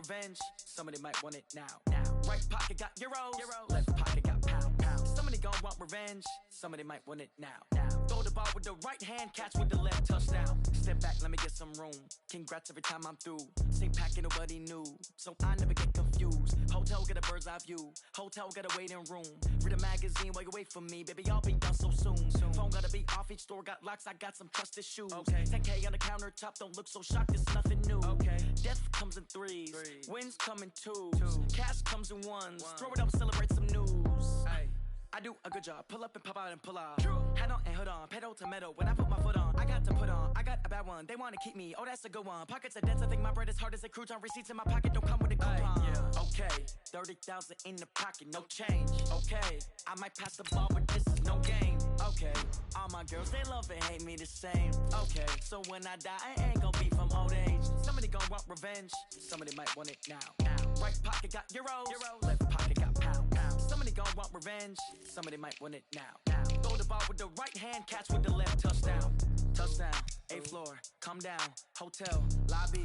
revenge, somebody might want it now. Right pocket got euros, left pocket got pound. Somebody gon' want revenge, somebody might want it now. Throw the ball with the right hand, catch with the left, touchdown. Step back, let me get some room. Congrats every time I'm through. Same packet, nobody knew, so I never get confused. Hotel get a bird's eye view, hotel got a waiting room. Read a magazine while you wait for me, baby, I'll be done so soon. Phone gotta be off, each store got locks, I got some trusted shoes. 10K on the countertop, don't look so shocked, it's nothing new. Death comes in threes, wins come in twos, cash comes in ones. Throw it up, celebrate some news. I do a good job, pull up and pop out and pull off. Head on and hood on, pedal to metal. When I put my foot on, I got to put on. I got a bad one, they wanna keep me, oh that's a good one. Pockets are dense, I think my bread is hard as a crouton. Receipts in my pocket don't come with a coupon. Okay, 30,000 in the pocket, no change. Okay, I might pass the ball, but this is no game. Okay, all my girls, they love and hate me the same. Okay, so when I die, I ain't gonna be from old age. Somebody gon' want revenge, somebody might want it now. Right pocket got euros, left pocket got pound. Somebody gon' want revenge, somebody might want it now. Throw the ball with the right hand, catch with the left, touchdown. Touchdown, 8th floor, come down, hotel, lobby.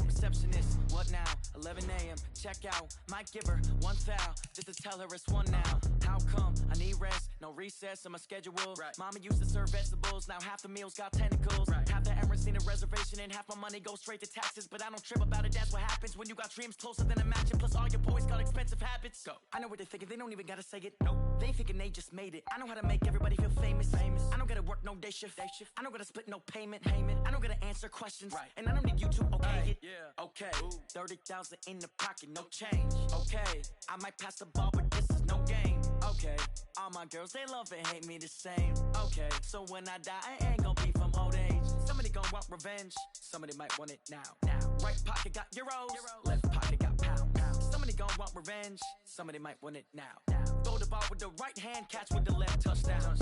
Receptionist, what now? 11 a.m., check out. Might give her one foul, just to tell her it's one now. How come? I need rest, no recess in my schedule. Mama used to serve vegetables, now half the meals got tentacles. Half the Emirates need a reservation and half my money goes straight to taxes. But I don't trip about it, that's what happens when you got dreams closer than a mansion. Plus all your boys got expensive habits. Go. I know what they're thinking, they don't even gotta say it. Nope. They ain't thinking they just made it. I know how to make everybody feel famous. I don't gotta work no day shift. I don't gotta split no payment. I don't gotta answer questions. And I don't need you to okay it. Okay, 30,000 in the pocket, no change. Okay, I might pass the ball, but this is no game. Okay, all my girls, they love and hate me the same. Okay, so when I die, I ain't gonna be from old age. Somebody gon' want revenge, somebody might want it now. Right pocket got euros, left pocket got pound. Somebody gon' want revenge, somebody might want it now. Throw the ball with the right hand, catch with the left, touchdown.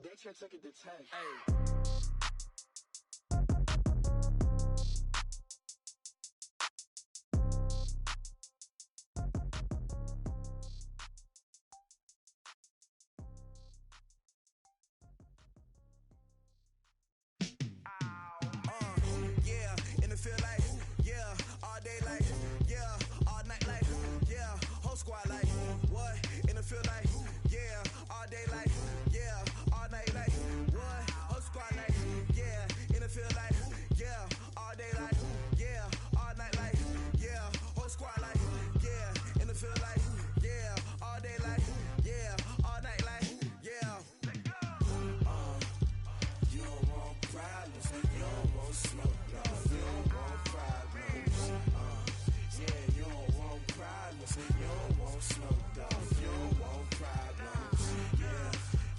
They can't take it to 10. Feel like, yeah, all day like, yeah, all night like, yeah, whole squad like, what? In the feel like, yeah, all day like, yeah, all night like, what? Whole squad like, yeah, in the feel like, yeah, all day like, yeah, all night like, yeah, whole squad like, yeah, in the feel like, yeah, all day like, yeah, all night like, yeah. You don't want problems, you don't want smoke, no. You don't want smoke, dog. You don't want problems.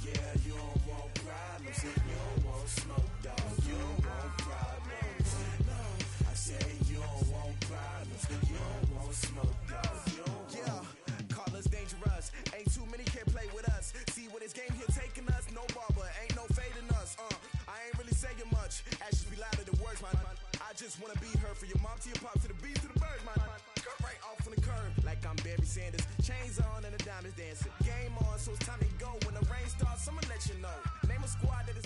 Yeah, you don't want problems. You don't want smoke, dog. You don't want problems. No, I say you don't want problems. You don't want smoke, dog. You don't want. Call us dangerous. Ain't too many can play with us. See what this game here taking us. No barber, ain't no fading us. I ain't really saying much. Actions be louder than words, man. I just wanna be heard. For your mom to your pop to the beat to the bird, man. Cut right off on the curb, like I'm Barry Sanders. Chains on and the diamonds dancing. Game on, so it's time to go. When the rain starts, I'ma let you know. Name a squad that is.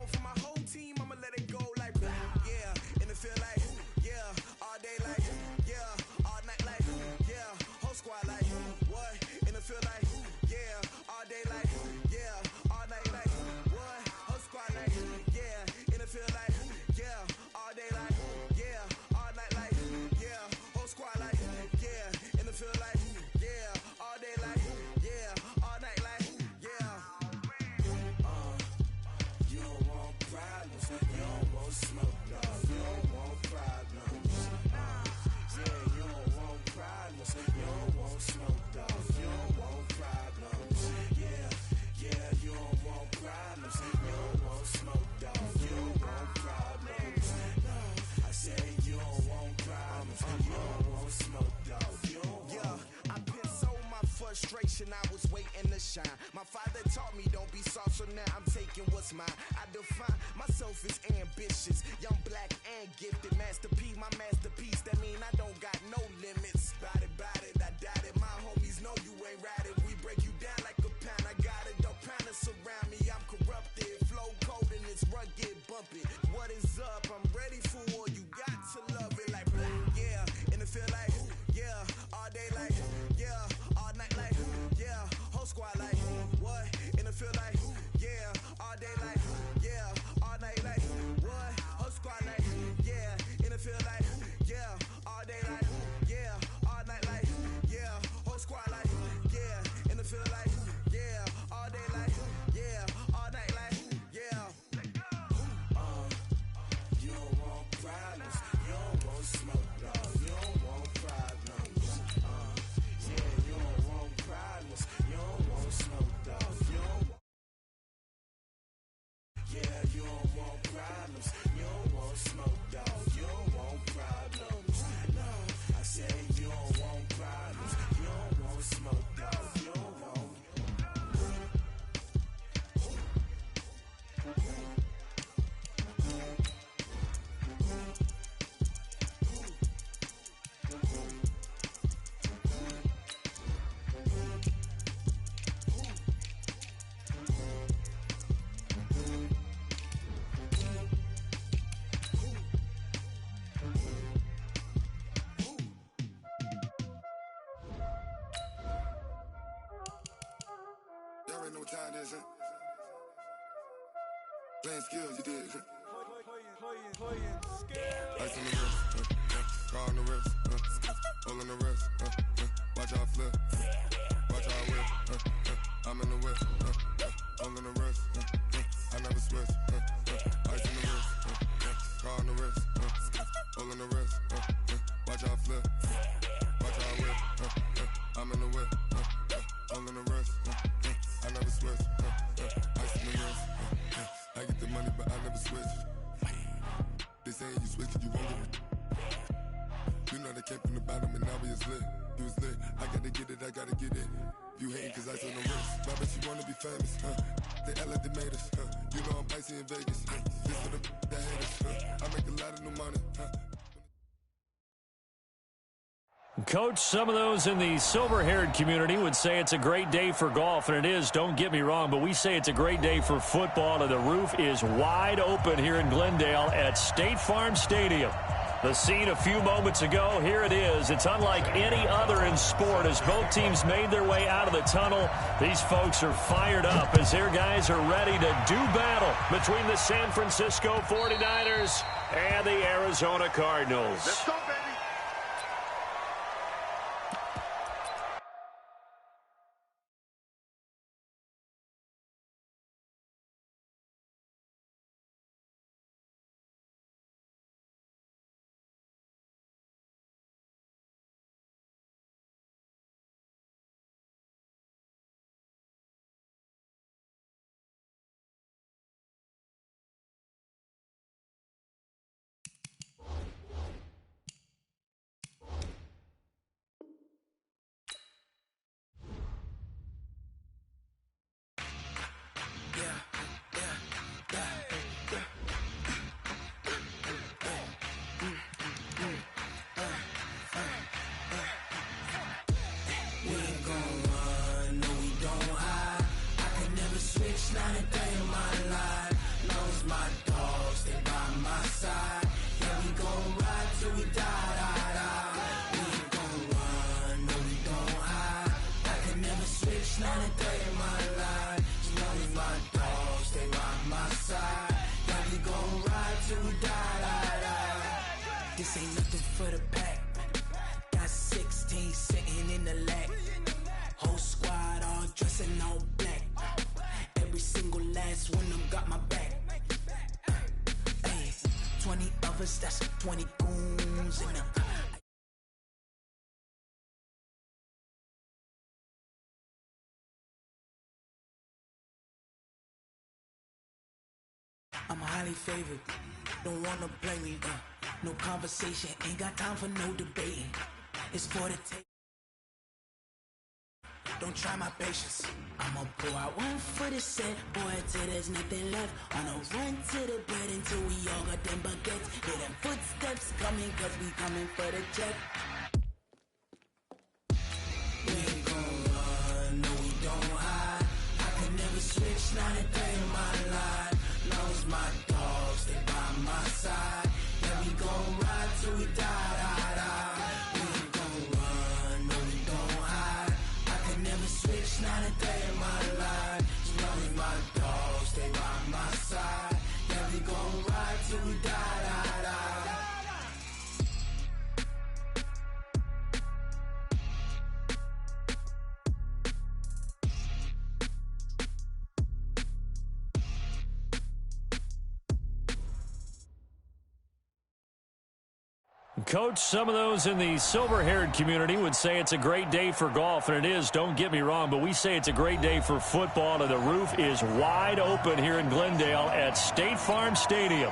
For my whole team, I'ma let it go like blah. Yeah, and it feel like, yeah, all day like, yeah, all night like, yeah, whole squad like, what? And it feel like, yeah, all day like, yeah, all night like, what? Whole squad like, yeah, and it feel like, yeah, all day like, yeah, all night like, yeah, whole squad like, yeah, and it feel like, yeah, all day like, yeah, all night like, it. What is up? I'm ready for war. You got to love it like, yeah. In the feel like, yeah. All day like, yeah. All night like, yeah. Whole squad like, what? In the feel like, yeah. All day like, yeah. All night like, what? Whole squad like, yeah. In the feel like, yeah. All day like, yeah. All night like, yeah. Whole squad like, yeah. In the feel like, yeah. All day like, yeah. All night like, yeah. You don't want problems. You don't want smoke, dog. You don't want problems. Yeah, you don't want problems. You don't want smoke, dog. You don't want. Yeah, you don't want problems. You don't want smoke, dog. You don't want problems. No, I said you don't want problems. You don't want smoke, dog. You don't want. Y'all already know what time it is, huh? Playing skills, you did. Playing skills. Ice on the wrist, car on the wrist, hole in the wrist, watch out flip, watch out whip, I'm in the whip, hole in the wrist, I never switch, ice on the wrist, car on the wrist, hole in the wrist, watch out flip, watch out whip, I'm in the whip, hole in the wrist, I never switch, ice on the wrist, I get the money but I never switch. They saying you switch 'cause you won't get it. You know they came from the bottom and now we is lit. You was lit, I gotta get it, I gotta get it. You hating 'cause ice on the wrist. But I bet you wanna be famous, They act like they made us, You know I'm icy in Vegas, This for the that hate us, I make a lot of new money, Coach, some of those in the silver-haired community would say it's a great day for golf, and it is, don't get me wrong, but we say it's a great day for football, and the roof is wide open here in Glendale at State Farm Stadium. The scene a few moments ago, here it is. It's unlike any other in sport as both teams made their way out of the tunnel. These folks are fired up as their guys are ready to do battle between the San Francisco 49ers and the Arizona Cardinals. Let's go, baby. This ain't nothing for the pack. Got 16 sitting in the lag. Whole squad all dressing all black. Every single last one of them got my back. Hey, 20 of us, that's 20 goons in them. I'm highly favored, don't wanna play me, no conversation, ain't got time for no debating. It's for the take. Don't try my patience. I'ma pull out one for the set, boy, till there's nothing left. On a run to the bread until we all got them baguettes. Hear them footsteps coming, cause we coming for the check. We ain't gon' run, no we don't hide. I can never switch, not a day in my life. Long as my dogs, they Coach, some of those in the silver-haired community would say it's a great day for golf, and it is, don't get me wrong, but we say it's a great day for football, and the roof is wide open here in Glendale at State Farm Stadium.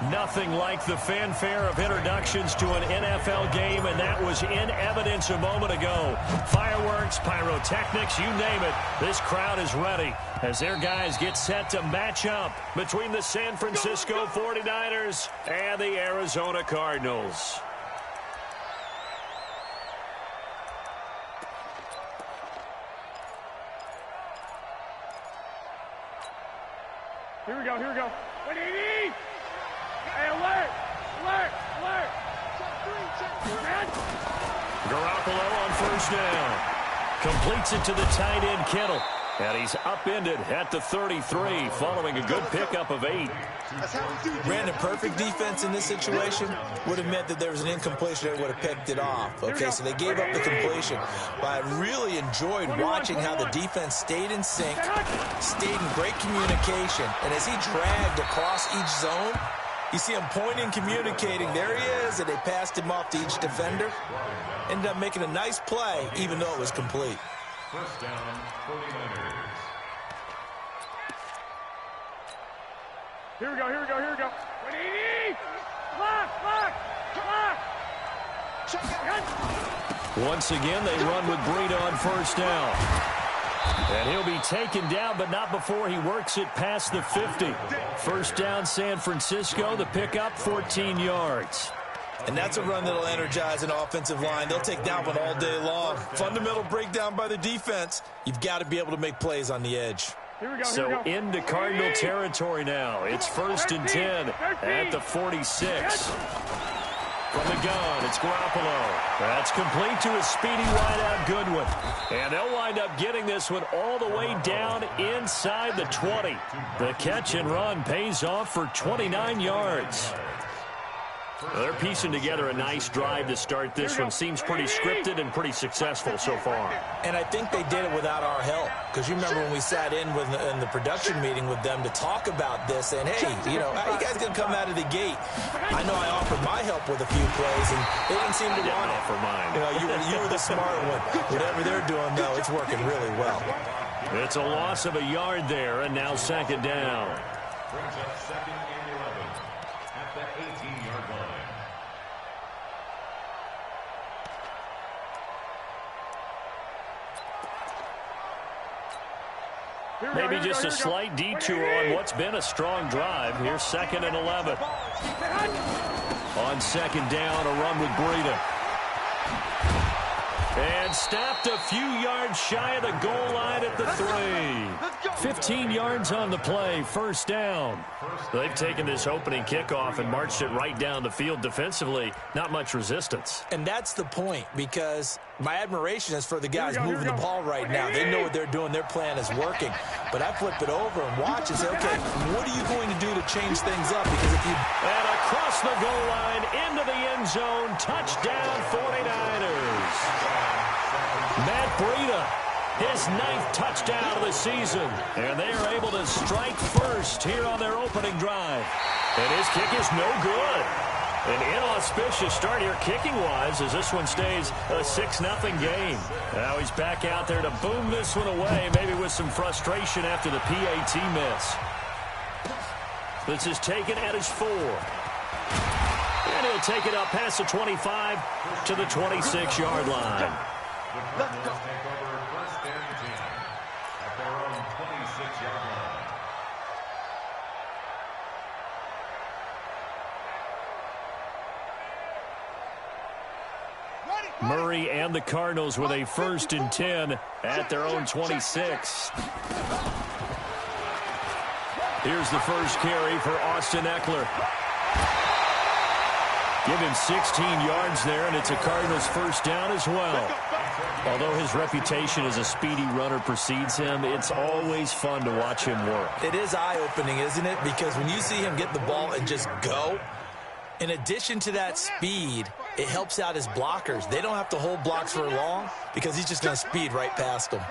Nothing like the fanfare of introductions to an NFL game, and that was in evidence a moment ago. Fireworks, pyrotechnics, you name it. This crowd is ready as their guys get set to match up between the San Francisco 49ers and the Arizona Cardinals. Here we go, here we go. What do you need? Hey, alert! Alert! Alert! Garoppolo on first down. Completes it to the tight end, Kittle. And he's upended at the 33 following a good pickup of 8. Brandon, perfect defense in this situation would have meant that there was an incompletion that would have picked it off. Okay, so they gave up the completion. But I really enjoyed watching how the defense stayed in sync, stayed in great communication. And as he dragged across each zone, you see him pointing, communicating. There he is, and they passed him off to each defender. Ended up making a nice play, even though it was complete. First down, 49ers. Here we go, here we go, here we go. What do you need? Lock, lock, lock. Once again, they run with Breida on first down. And he'll be taken down, but not before he works it past the 50. First down, San Francisco. The pickup, 14 yards. And that's a run that'll energize an offensive line. They'll take that one all day long. Fundamental breakdown by the defense. You've got to be able to make plays on the edge. Here we go, so here we go. Into Cardinal territory now. It's first and 10 at the 46. From the gun, it's Garoppolo. That's complete to his speedy wideout Goodwin. And they'll wind up getting this one all the way down inside the 20. The catch and run pays off for 29 yards. Well, they're piecing together a nice drive to start this one. Seems pretty scripted and pretty successful so far. And I think they did it without our help. Because you remember when we sat in the production meeting with them to talk about this, and hey, you know, how you guys going to come out of the gate? I know I offered my help with a few plays, and they didn't seem to want it. For mine. You know, you were the smart one. Whatever they're doing, though, it's working really well. It's a loss of a yard there, and now second down. Brings up second and 11 at the 18-yard line. Maybe just a slight detour on what's been a strong drive. Here's second and 11. On second down, a run with Breida. And stopped a few yards shy of the goal line at the 3. 15 yards on the play, first down. They've taken this opening kickoff and marched it right down the field defensively. Not much resistance. And that's the point, because my admiration is for the guys moving the ball right now. They know what they're doing. Their plan is working. But I flip it over and watch and say, okay, what are you going to do to change things up? Because if you... And across the goal line, into the end zone, touchdown 49ers. Matt Breida, his 9th touchdown of the season. And they are able to strike first here on their opening drive. And his kick is no good. An inauspicious start here kicking-wise as this one stays a 6-0 game. Now he's back out there to boom this one away, maybe with some frustration after the PAT miss. This is taken at his 4. And he'll take it up past the 25 to the 26-yard line. The Cardinals take over first and 10 at their own 26-yard line. Murray and the Cardinals with a first and 10 at their own 26. Here's the first carry for Austin Eckler. Give him 16 yards there, and it's a Cardinals first down as well. Although his reputation as a speedy runner precedes him, it's always fun to watch him work. It is eye-opening, isn't it? Because when you see him get the ball and just go, in addition to that speed, it helps out his blockers. They don't have to hold blocks for long because he's just going to speed right past them.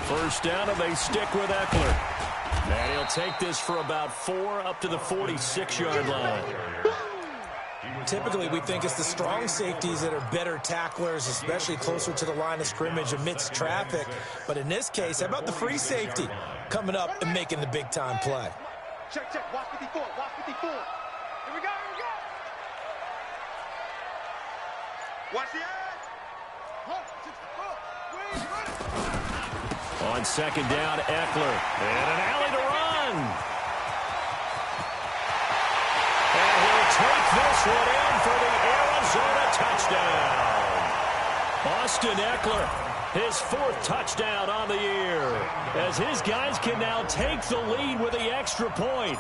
First down, and they stick with Eckler. And he'll They'll take this for about 4 up to the 46-yard line. Typically, we think it's the strong safeties that are better tacklers, especially closer to the line of scrimmage amidst traffic. But in this case, how about the free safety coming up and making the big-time play? Check, check. Watch 54. Watch 54. Here we go. Here we go. Watch the edge. On second down, Eckler. And an alley to run. And he'll take this one in for the Arizona touchdown. Austin Eckler, his 4th touchdown on the year, as his guys can now take the lead with the extra point.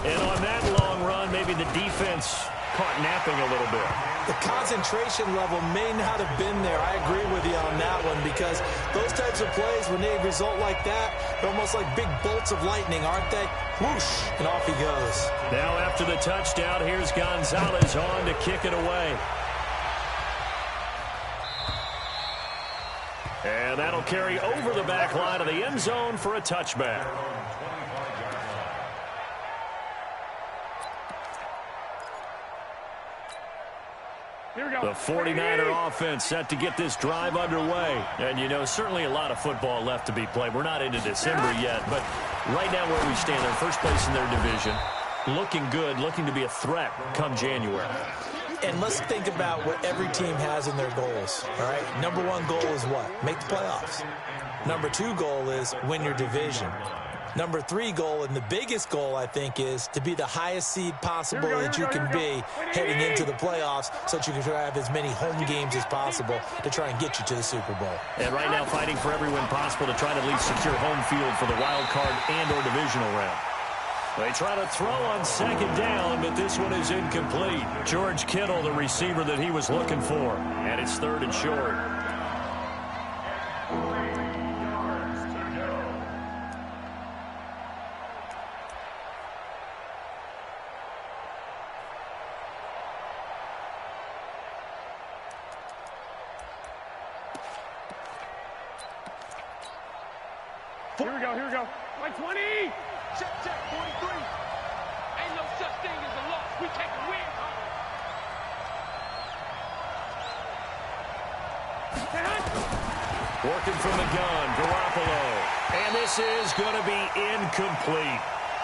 And on that long run, maybe the defense caught napping a little bit. The concentration level may not have been there. I agree with you on that one, because those types of plays, when they result like that, they're almost like big bolts of lightning, aren't they? Whoosh, and off he goes. Now after the touchdown, here's Gonzalez on to kick it away. And that'll carry over the back line of the end zone for a touchback. The 49er offense set to get this drive underway. And, you know, certainly a lot of football left to be played. We're not into December yet, but right now where we stand, they're first place in their division, looking good, looking to be a threat come January. And let's think about what every team has in their goals, all right? Number 1 goal is what? Make the playoffs. Number 2 goal is win your division. Number 3 goal, and the biggest goal, I think, is to be the highest seed possible that you can be heading into the playoffs, so that you can try to have as many home games as possible to try and get you to the Super Bowl. And right now fighting for every win possible to try to at least secure home field for the wild card and or divisional round. They try to throw on second down, but this one is incomplete. George Kittle, the receiver that he was looking for, and it's 3rd and short. Here we go. Here we go. Like 20. Check, check. 43. Ain't no such thing as a loss. We take a win. Working from the gun, Garoppolo. And this is going to be incomplete.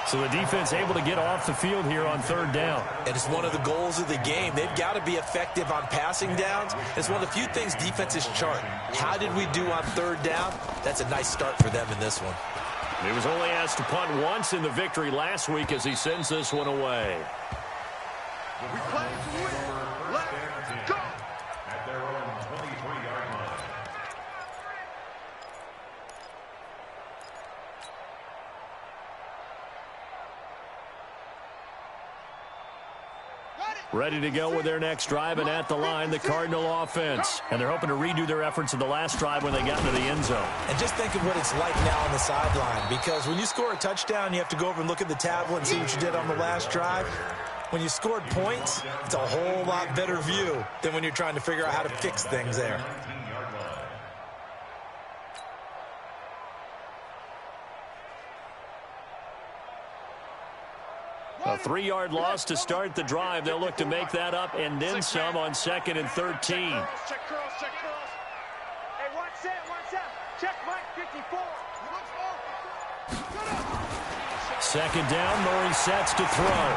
So the defense able to get off the field here on 3rd down. And it's one of the goals of the game. They've got to be effective on passing downs. It's one of the few things defenses chart. How did we do on 3rd down? That's a nice start for them in this one. He was only asked to punt once in the victory last week as he sends this one away. We play to win. Let's go. At their own 23-yard line. Ready to go with their next drive, and at the line, the Cardinal offense. And they're hoping to redo their efforts in the last drive when they got into the end zone. And just think of what it's like now on the sideline, because when you score a touchdown, you have to go over and look at the tablet and see what you did on the last drive. When you scored points, it's a whole lot better view than when you're trying to figure out how to fix things there. A 3-yard loss to start the drive. They'll look to make that up and then some on 2nd and 13. Check curls, check curls. Hey, watch that, watch that. Check Mike 54. 2nd down, Murray sets to throw.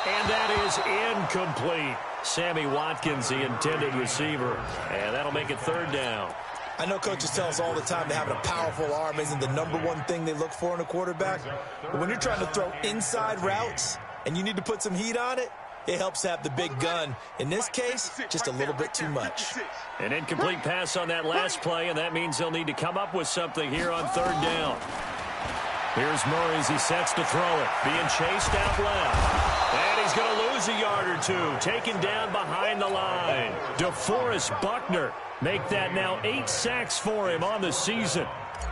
And that is incomplete. Sammy Watkins, the intended receiver. And that'll make it 3rd down. I know coaches tell us all the time that having a powerful arm isn't the number 1 thing they look for in a quarterback. But when you're trying to throw inside routes and you need to put some heat on it, it helps have the big gun. In this case, just a little bit too much. An incomplete pass on that last play, and that means they'll need to come up with something here on 3rd down. Here's Murray as he sets to throw it. Being chased out left. And he's going to lose a yard or 2. Taken down behind the line. DeForest Buckner. Make that now 8 sacks for him on the season.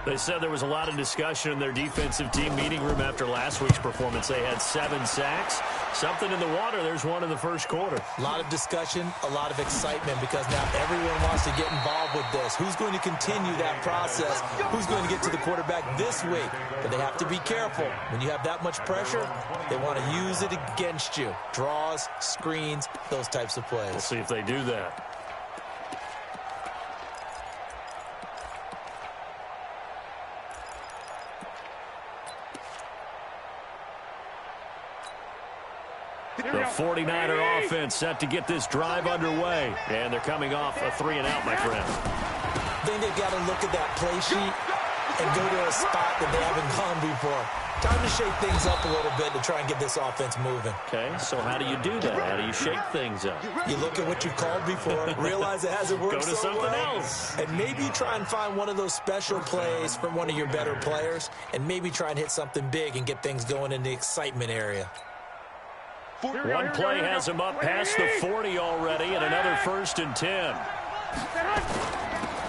They said there was a lot of discussion in their defensive team meeting room after last week's performance. They had 7 sacks. Something in the water. There's one in the first quarter. A lot of discussion, a lot of excitement, because now everyone wants to get involved with this. Who's going to continue that process? Who's going to get to the quarterback this week? But they have to be careful. When you have that much pressure, they want to use it against you. Draws, screens, those types of plays. We'll see if they do that. The 49er offense set to get this drive underway. And they're coming off a 3-and-out, my friend. Then they've got to look at that play sheet and go to a spot that they haven't gone before. Time to shake things up a little bit to try and get this offense moving. Okay, so how do you do that? How do you shake things up? You look at what you've called before, realize it hasn't worked Go to so something well, else. and maybe try and find one of those special plays from one of your better players, and maybe try and hit something big and get things going in the excitement area. One play has him up past the 40 already, and another 1st and 10.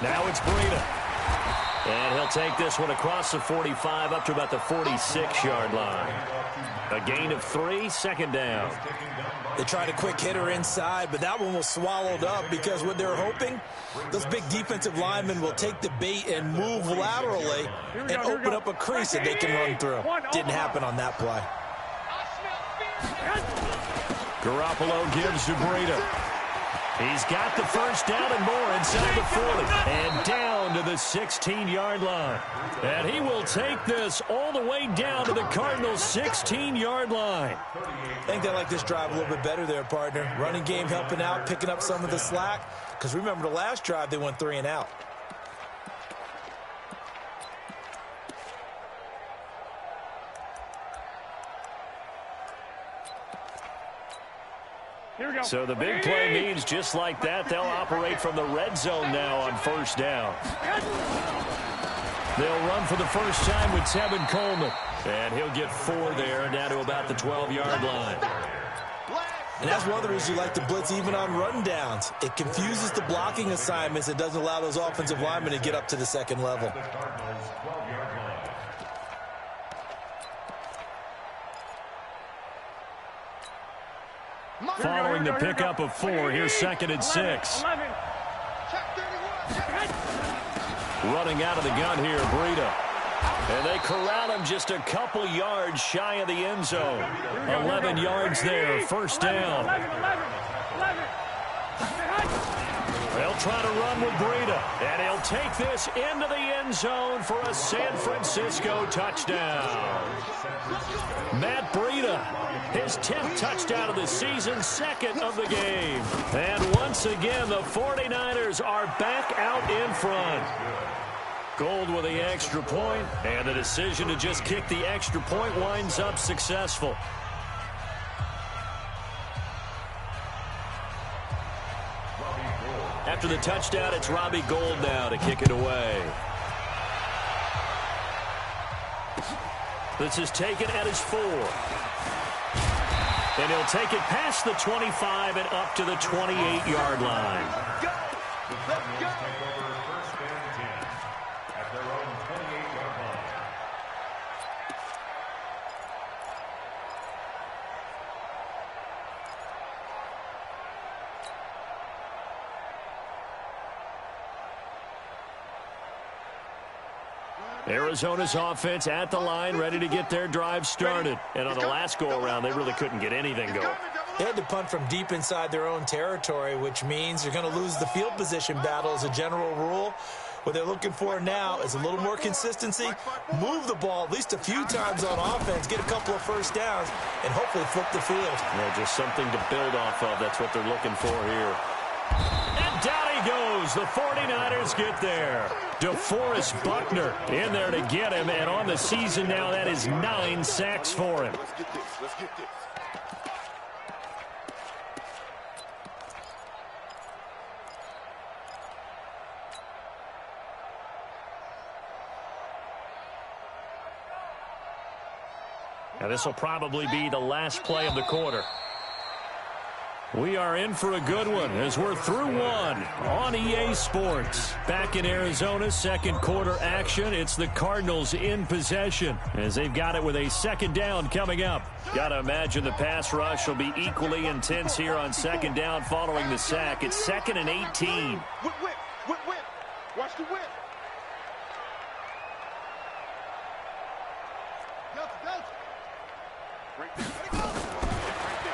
Now it's Breida. And he'll take this one across the 45 up to about the 46-yard line. A gain of 3, 2nd down. They tried a quick hitter inside, but that one was swallowed up because what they're hoping, those big defensive linemen will take the bait and move laterally and open up a crease that they can run through. Didn't happen on that play. Garoppolo gives to Breida. He's got the 1st down and more inside the 40. And down to the 16-yard line. And he will take this all the way down to the Cardinals' 16-yard line. I think they like this drive a little bit better there, partner. Running game helping out, picking up some of the slack. Because remember the last drive, they went 3-and-out. So the big play means just like that, they'll operate from the red zone now on 1st down. They'll run for the first time with Tevin Coleman. And he'll get 4 there, down to about the 12-yard line. And that's one of the reasons you like to blitz even on run downs. It confuses the blocking assignments. It doesn't allow those offensive linemen to get up to the 2nd level. Following the pickup of 4, here's 2nd and 6. Running out of the gun here, Breida. And they corral him just a couple yards shy of the end zone. 11 yards there, 1st down. They'll try to run with Breida. And he'll take this into the end zone for a San Francisco touchdown. Matt Breida, his 10th touchdown of the season, 2nd of the game. And once again, the 49ers are back out in front. Gold with the extra point, and the decision to just kick the extra point winds up successful. After the touchdown, it's Robbie Gould now to kick it away. This is taken at his 4. And he'll take it past the 25 and up to the 28-yard line. Arizona's offense at the line, ready to get their drive started. And on the last go-around, they really couldn't get anything going. They had to punt from deep inside their own territory, which means you're going to lose the field position battle as a general rule. What they're looking for now is a little more consistency, move the ball at least a few times on offense, get a couple of 1st downs, and hopefully flip the field. Yeah, just something to build off of. That's what they're looking for here. And down he goes. The 49ers get there. DeForest Buckner in there to get him. And on the season now, that is 9 sacks for him. Let's get this. Let's get this. Now this will probably be the last play of the quarter. We are in for a good one as we're through one on EA Sports. Back in Arizona, second quarter action. It's the Cardinals in possession as they've got it with a second down coming up. Got to imagine the pass rush will be equally intense here on second down following the sack. It's 2nd and 18. Whip. Watch the whip.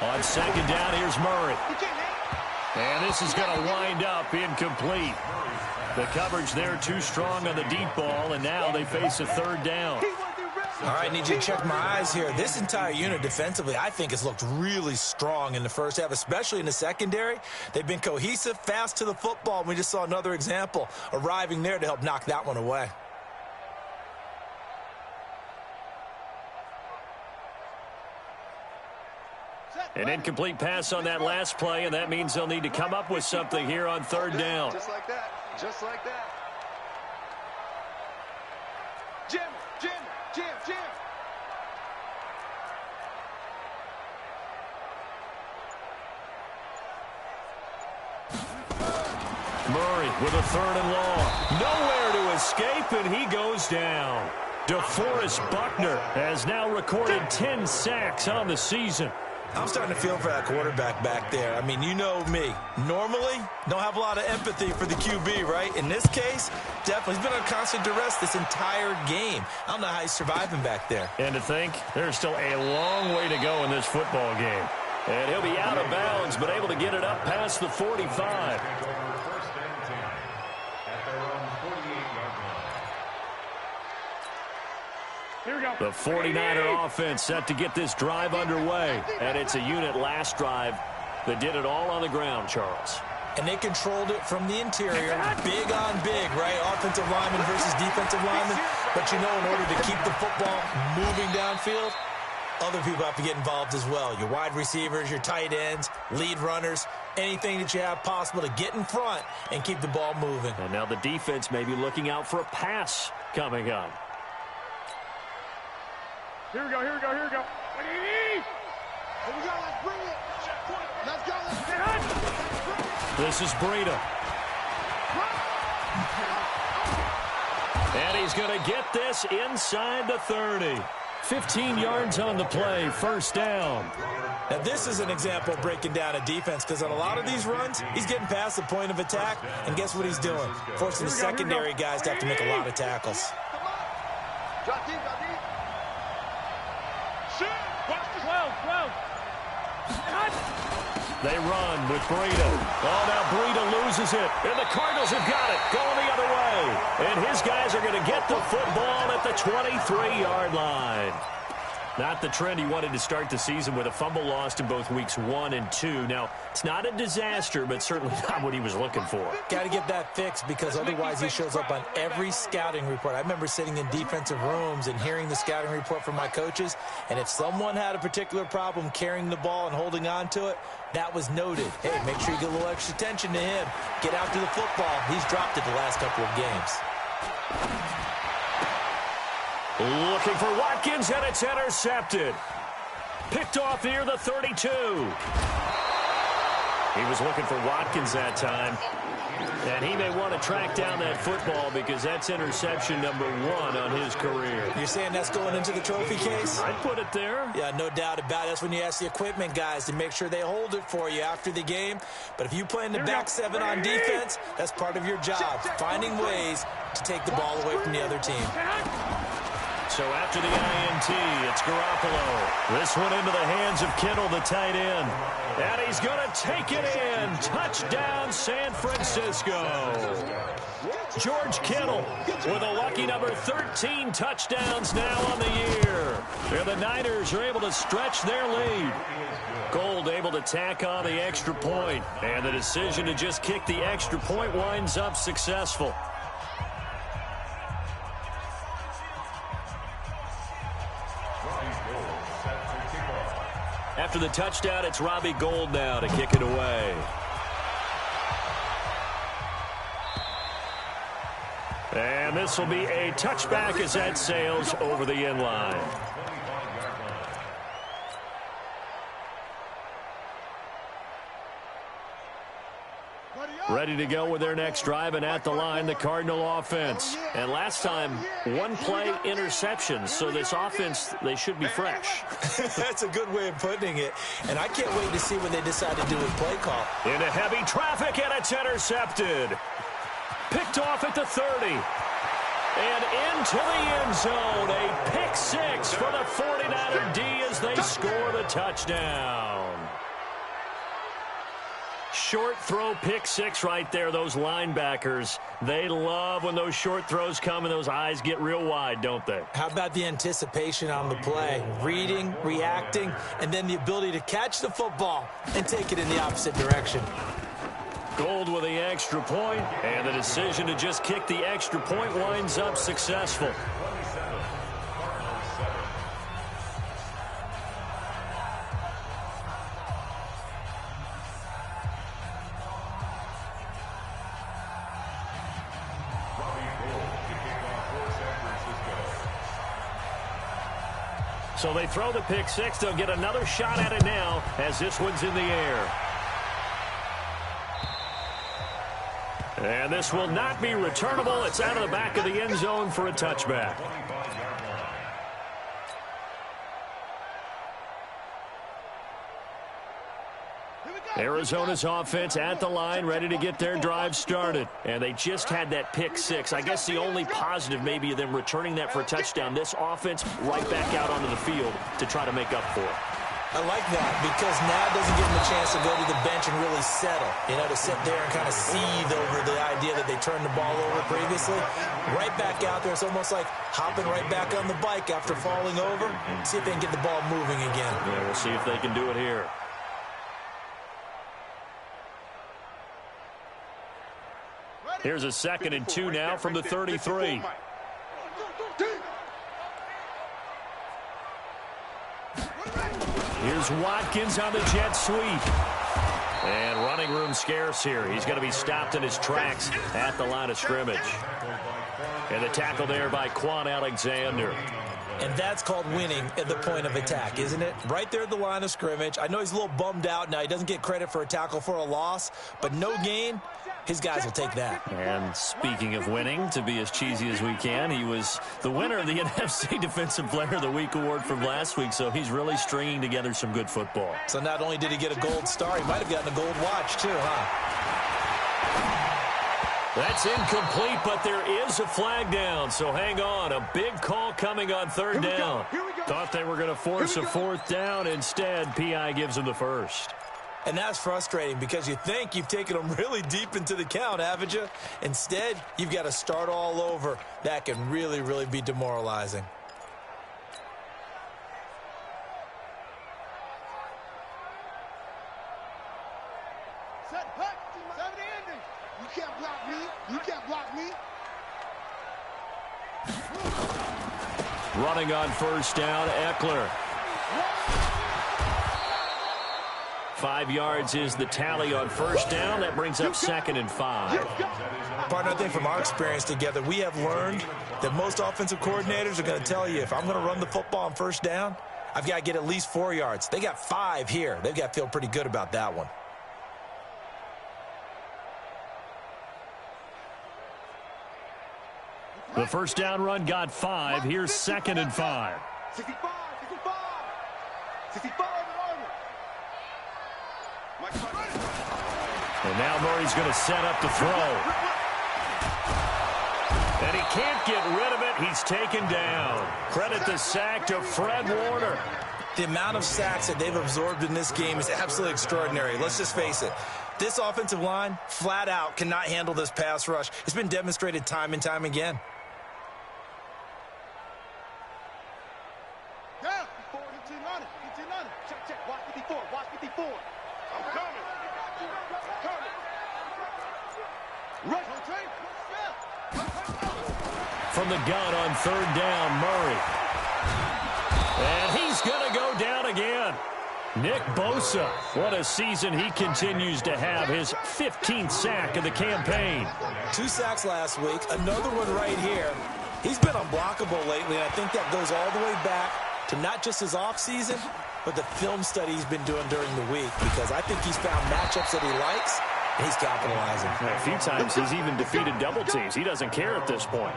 On second down, here's Murray. And this is going to wind up incomplete. The coverage there too strong on the deep ball, and now they face a third down. All right, need you to check my eyes here. This entire unit defensively, I think, has looked really strong in the first half, especially in the secondary. They've been cohesive, fast to the football, and we just saw another example arriving there to help knock that one away. An incomplete pass on that last play, and that means they'll need to come up with something here on third down. Just like that. Just like that. Jim. Murray with a third and long. Nowhere to escape, and he goes down. DeForest Buckner has now recorded 10 sacks on the season. I'm starting to feel for that quarterback back there. I mean, you know me. Normally, don't have a lot of empathy for the QB, right? In this case, definitely. He's been on constant duress this entire game. I don't know how he's surviving back there. And to think, there's still a long way to go in this football game. And he'll be out of bounds, but able to get it up past the 45. Here we go. The 49er offense set to get this drive underway. And it's a unit last drive that did it all on the ground, Charles. And they controlled it from the interior, big on big, right? Offensive lineman versus defensive lineman. But you know, in order to keep the football moving downfield, other people have to get involved as well. Your wide receivers, your tight ends, lead runners, anything that you have possible to get in front and keep the ball moving. And now the defense may be looking out for a pass coming up. Here we go. What do you need? Here we go, let's bring it. Let's go, This is Breida. And he's going to get this inside the 30. 15 yards on the play, first down. Now, this is an example of breaking down a defense because on a lot of these runs, he's getting past the point of attack, and guess what he's doing? Forcing the secondary guys to have to make a lot of tackles. Drop deep. Shoot! Watch the 12. They run with Breida. Oh, now Breida loses it. And the Cardinals have got it. Going the other way. And his guys are going to get the football at the 23-yard line. Not the trend he wanted to start the season with a fumble lost in both weeks 1 and 2. Now, it's not a disaster, but certainly not what he was looking for. Got to get that fixed because otherwise he shows up on every scouting report. I remember sitting in defensive rooms and hearing the scouting report from my coaches, and if someone had a particular problem carrying the ball and holding on to it, that was noted. Hey, make sure you get a little extra attention to him. Get out to the football. He's dropped it the last couple of games. Looking for Watkins, and it's intercepted. Picked off near the 32. He was looking for Watkins that time. And he may want to track down that football because that's interception number 1 on his career. You're saying that's going into the trophy case? I'd put it there. Yeah, no doubt about it. That's when you ask the equipment guys to make sure they hold it for you after the game. But if you play in the back 7 on defense, that's part of your job, finding ways to take the ball away from the other team. So after the INT, it's Garoppolo. This one into the hands of Kittle, the tight end. And he's going to take it in. Touchdown, San Francisco. George Kittle with a lucky number 13 touchdowns now on the year. And the Niners are able to stretch their lead. Gold able to tack on the extra point. And the decision to just kick the extra point winds up successful. After the touchdown, it's Robbie Gould now to kick it away. And this will be a touchback as that sails over the end line. Ready to go with their next drive, and at the line, the Cardinal offense. And last time, one play interception, so this offense, they should be fresh. That's a good way of putting it, and I can't wait to see what they decide to do with play call. Into heavy traffic, and it's intercepted. Picked off at the 30. And into the end zone, a pick six for the 49er D as they score the touchdown. Short throw pick six right there, those linebackers. They love when those short throws come and those eyes get real wide, don't they? How about the anticipation on the play? Reading, reacting, and then the ability to catch the football and take it in the opposite direction. Gold with the extra point, and the decision to just kick the extra point winds up successful. So they throw the pick six. They'll get another shot at it now as this one's in the air. And this will not be returnable. It's out of the back of the end zone for a touchback. Arizona's offense at the line, ready to get their drive started. And they just had that pick six. I guess the only positive maybe of them returning that for a touchdown. This offense right back out onto the field to try to make up for it. I like that because now it doesn't give them a chance to go to the bench and really settle. You know, to sit there and kind of seethe over the idea that they turned the ball over previously. Right back out there. It's almost like hopping right back on the bike after falling over. See if they can get the ball moving again. Yeah, we'll see if they can do it here. Here's a 2nd and 2 now from the 33. Here's Watkins on the jet sweep. And running room scarce here. He's going to be stopped in his tracks at the line of scrimmage. And the tackle there by Quan Alexander. And that's called winning at the point of attack, isn't it? Right there at the line of scrimmage. I know he's a little bummed out now. He doesn't get credit for a tackle for a loss, but no gain. His guys will take that. And speaking of winning, to be as cheesy as we can, he was the winner of the NFC Defensive Player of the Week award from last week, so he's really stringing together some good football. So not only did he get a gold star, he might have gotten a gold watch too, huh? That's incomplete, but there is a flag down, so hang on. A big call coming on third down. Thought they were going to force a 4th down. Instead, P.I. gives them the first. And that's frustrating because you think you've taken them really deep into the count, haven't you? Instead, you've got to start all over. That can really, really be demoralizing. Set back. 70 ending. You can't block me. You can't block me. Running on first down, Eckler. 5 yards is the tally on first down. That brings up 2nd and 5. Partner, I think from our experience together, we have learned that most offensive coordinators are going to tell you, if I'm going to run the football on first down, I've got to get at least 4 yards. They got 5 here. They've got to feel pretty good about that one. The first down run got 5. Here's 2nd and 5. 65. 65. And now Murray's going to set up to throw. And he can't get rid of it. He's taken down. Credit the sack to Fred Warner. The amount of sacks that they've absorbed in this game is absolutely extraordinary. Let's just face it. This offensive line, flat out, cannot handle this pass rush. It's been demonstrated time and time again. Down. 1500. 1500. Check. Watch 54. Watch 54. I'm coming. From the gun on third down, Murray. And he's going to go down again. Nick Bosa, what a season he continues to have. His 15th sack of the campaign. 2 sacks last week, another one right here. He's been unblockable lately, and I think that goes all the way back to not just his offseason, but the film study he's been doing during the week, because I think he's found matchups that he likes, and he's capitalizing. A few times he's even defeated double teams. He doesn't care at this point.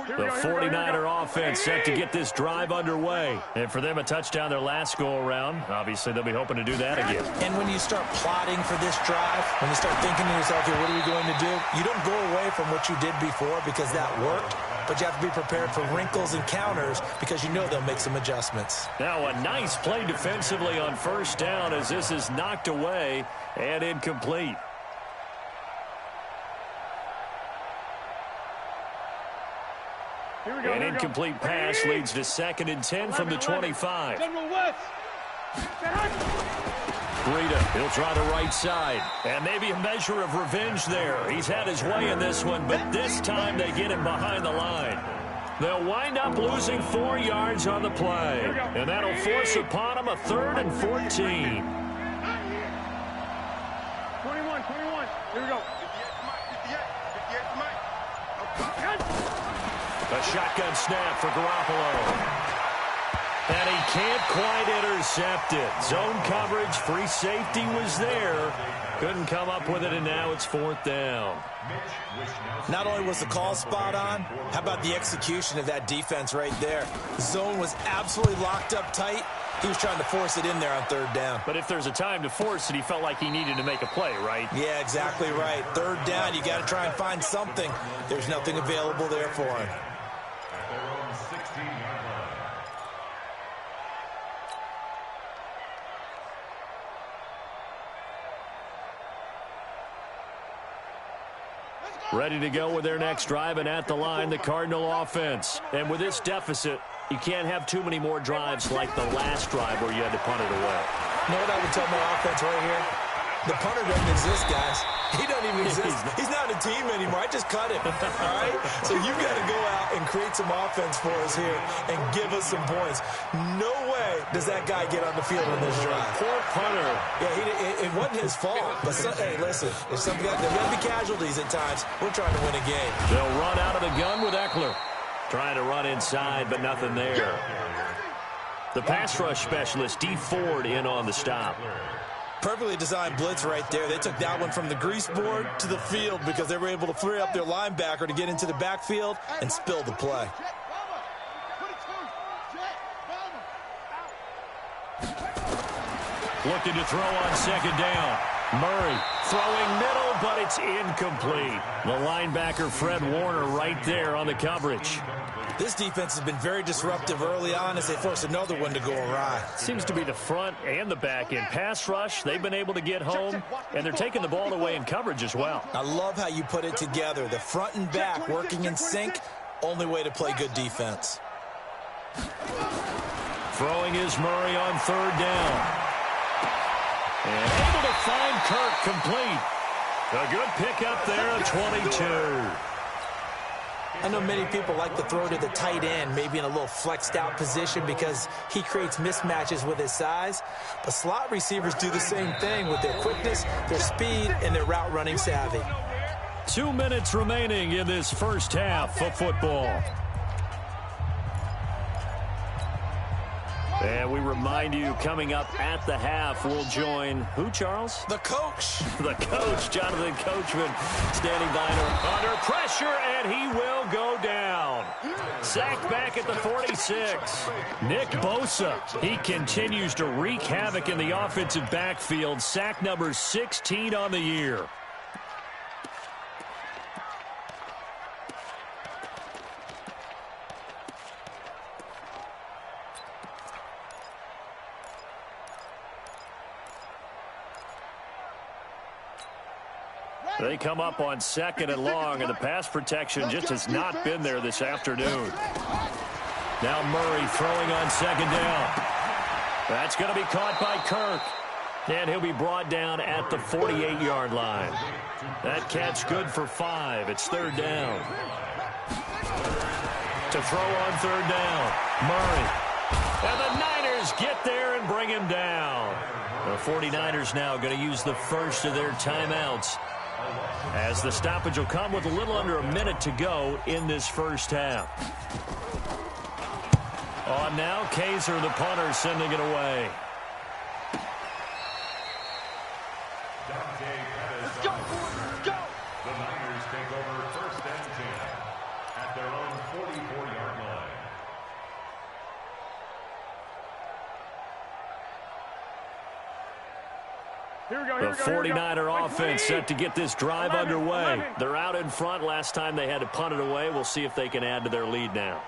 The 49er offense set to get this drive underway. And for them, a touchdown their last go-around. Obviously, they'll be hoping to do that again. And when you start plotting for this drive, when you start thinking to yourself, okay, what are we going to do? You don't go away from what you did before because that worked, but you have to be prepared for wrinkles and counters because you know they'll make some adjustments. Now, a nice play defensively on first down as this is knocked away and incomplete. An incomplete pass leads to 2nd and 10 from the 25. Breida, he'll try the right side. And maybe a measure of revenge there. He's had his way in this one, but this time they get him behind the line. They'll wind up losing 4 yards on the play. And that'll force upon him a 3rd and 14. 21. Here we go. A shotgun snap for Garoppolo. And he can't quite intercept it. Zone coverage, free safety was there. Couldn't come up with it, and now it's 4th down. Not only was the call spot on, how about the execution of that defense right there? Zone was absolutely locked up tight. He was trying to force it in there on 3rd down. But if there's a time to force it, he felt like he needed to make a play, right? Yeah, exactly right. 3rd down, you got to try and find something. There's nothing available there for him. Ready to go with their next drive, and at the line, the Cardinal offense. And with this deficit, you can't have too many more drives like the last drive where you had to punt it away. You know what I would tell my offense right here? The punter doesn't exist, guys. He doesn't even exist. He's not a team anymore. I just cut him. All right? So you've got to go out and create some offense for us here and give us some points. No way does that guy get on the field on this drive. Poor punter. Yeah, it wasn't his fault. But, hey, listen, if there's going to be casualties at times. We're trying to win a game. They'll run out of the gun with Eckler. Trying to run inside, but nothing there. The pass rush specialist, D. Ford, in on the stop. Perfectly designed blitz right there. They took that one from the grease board to the field because they were able to free up their linebacker to get into the backfield and spill the play. Looking to throw on 2nd down. Murray throwing middle, but it's incomplete. The linebacker, Fred Warner, right there on the coverage. This defense has been very disruptive early on as they force another one to go awry. Seems to be the front and the back end. Pass rush, they've been able to get home, and they're taking the ball away in coverage as well. I love how you put it together. The front and back working in sync, only way to play good defense. Throwing is Murray on 3rd down. And able to find Kirk complete. A good pickup there at 22. I know many people like to throw to the tight end, maybe in a little flexed out position because he creates mismatches with his size. But slot receivers do the same thing with their quickness, their speed, and their route running savvy. 2 minutes remaining in this first half of football. And we remind you, coming up at the half, we'll join who, Charles? The coach. The coach, Jonathan Coachman, standing by under pressure, and he will go down. Sacked back at the 46. Nick Bosa, he continues to wreak havoc in the offensive backfield. Sack number 16 on the year. They come up on 2nd and long, and the pass protection just has not been there this afternoon. Now Murray throwing on 2nd down. That's going to be caught by Kirk. And he'll be brought down at the 48-yard line. That catch good for 5. It's 3rd down. to throw on third down. Murray. And the Niners get there and bring him down. The 49ers now going to use the first of their timeouts, as the stoppage will come with a little under a minute to go in this first half. On now, Kaiser, the punter, sending it away. Let's go, boys, let's go. The Niners take over first and 10 at their own 44-yard line. The 49er offense set to get this drive underway. They're out in front. Last time they had to punt it away. We'll see if they can add to their lead now.